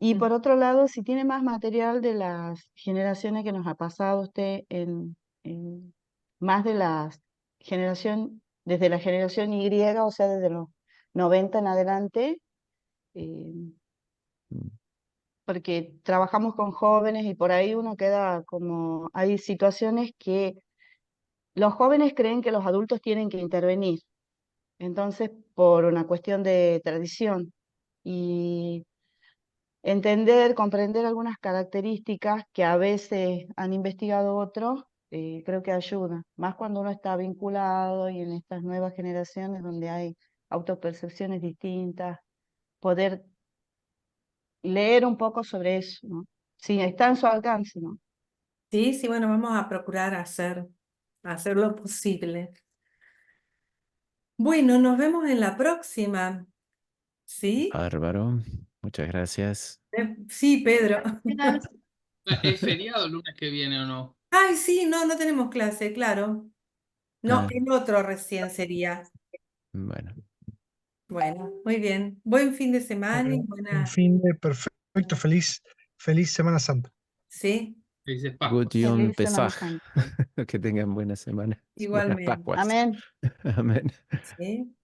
Y Mm. por otro lado, si tiene más material de las generaciones que nos ha pasado usted más de desde la generación Y, o sea, desde los 90 en adelante, eh, Mm. porque trabajamos con jóvenes y por ahí uno queda como, hay situaciones que los jóvenes creen que los adultos tienen que intervenir. Entonces, por una cuestión de tradición y entender, comprender algunas características que a veces han investigado otros, creo que ayuda, más cuando uno está vinculado y en estas nuevas generaciones donde hay autopercepciones distintas, poder leer un poco sobre eso, ¿no? Si está en su alcance, ¿no? Sí, sí, bueno, vamos a procurar hacer lo posible. Bueno, nos vemos en la próxima. ¿Sí? Bárbaro. Muchas gracias. Sí, Pedro. ¿Es feriado el lunes que viene o no? Ay, sí, no tenemos clase, claro. No, Ah, el otro recién sería. bueno. Bueno, muy bien. Buen fin de semana y Un buena. fin de perfecto, feliz Semana Santa. Sí, Felices Pascuas. Gut Yom Feliz Semana Pesaj. Santa. Que tengan buena semana. Buenas igualmente. Pascuas. Amén. Amén. Sí.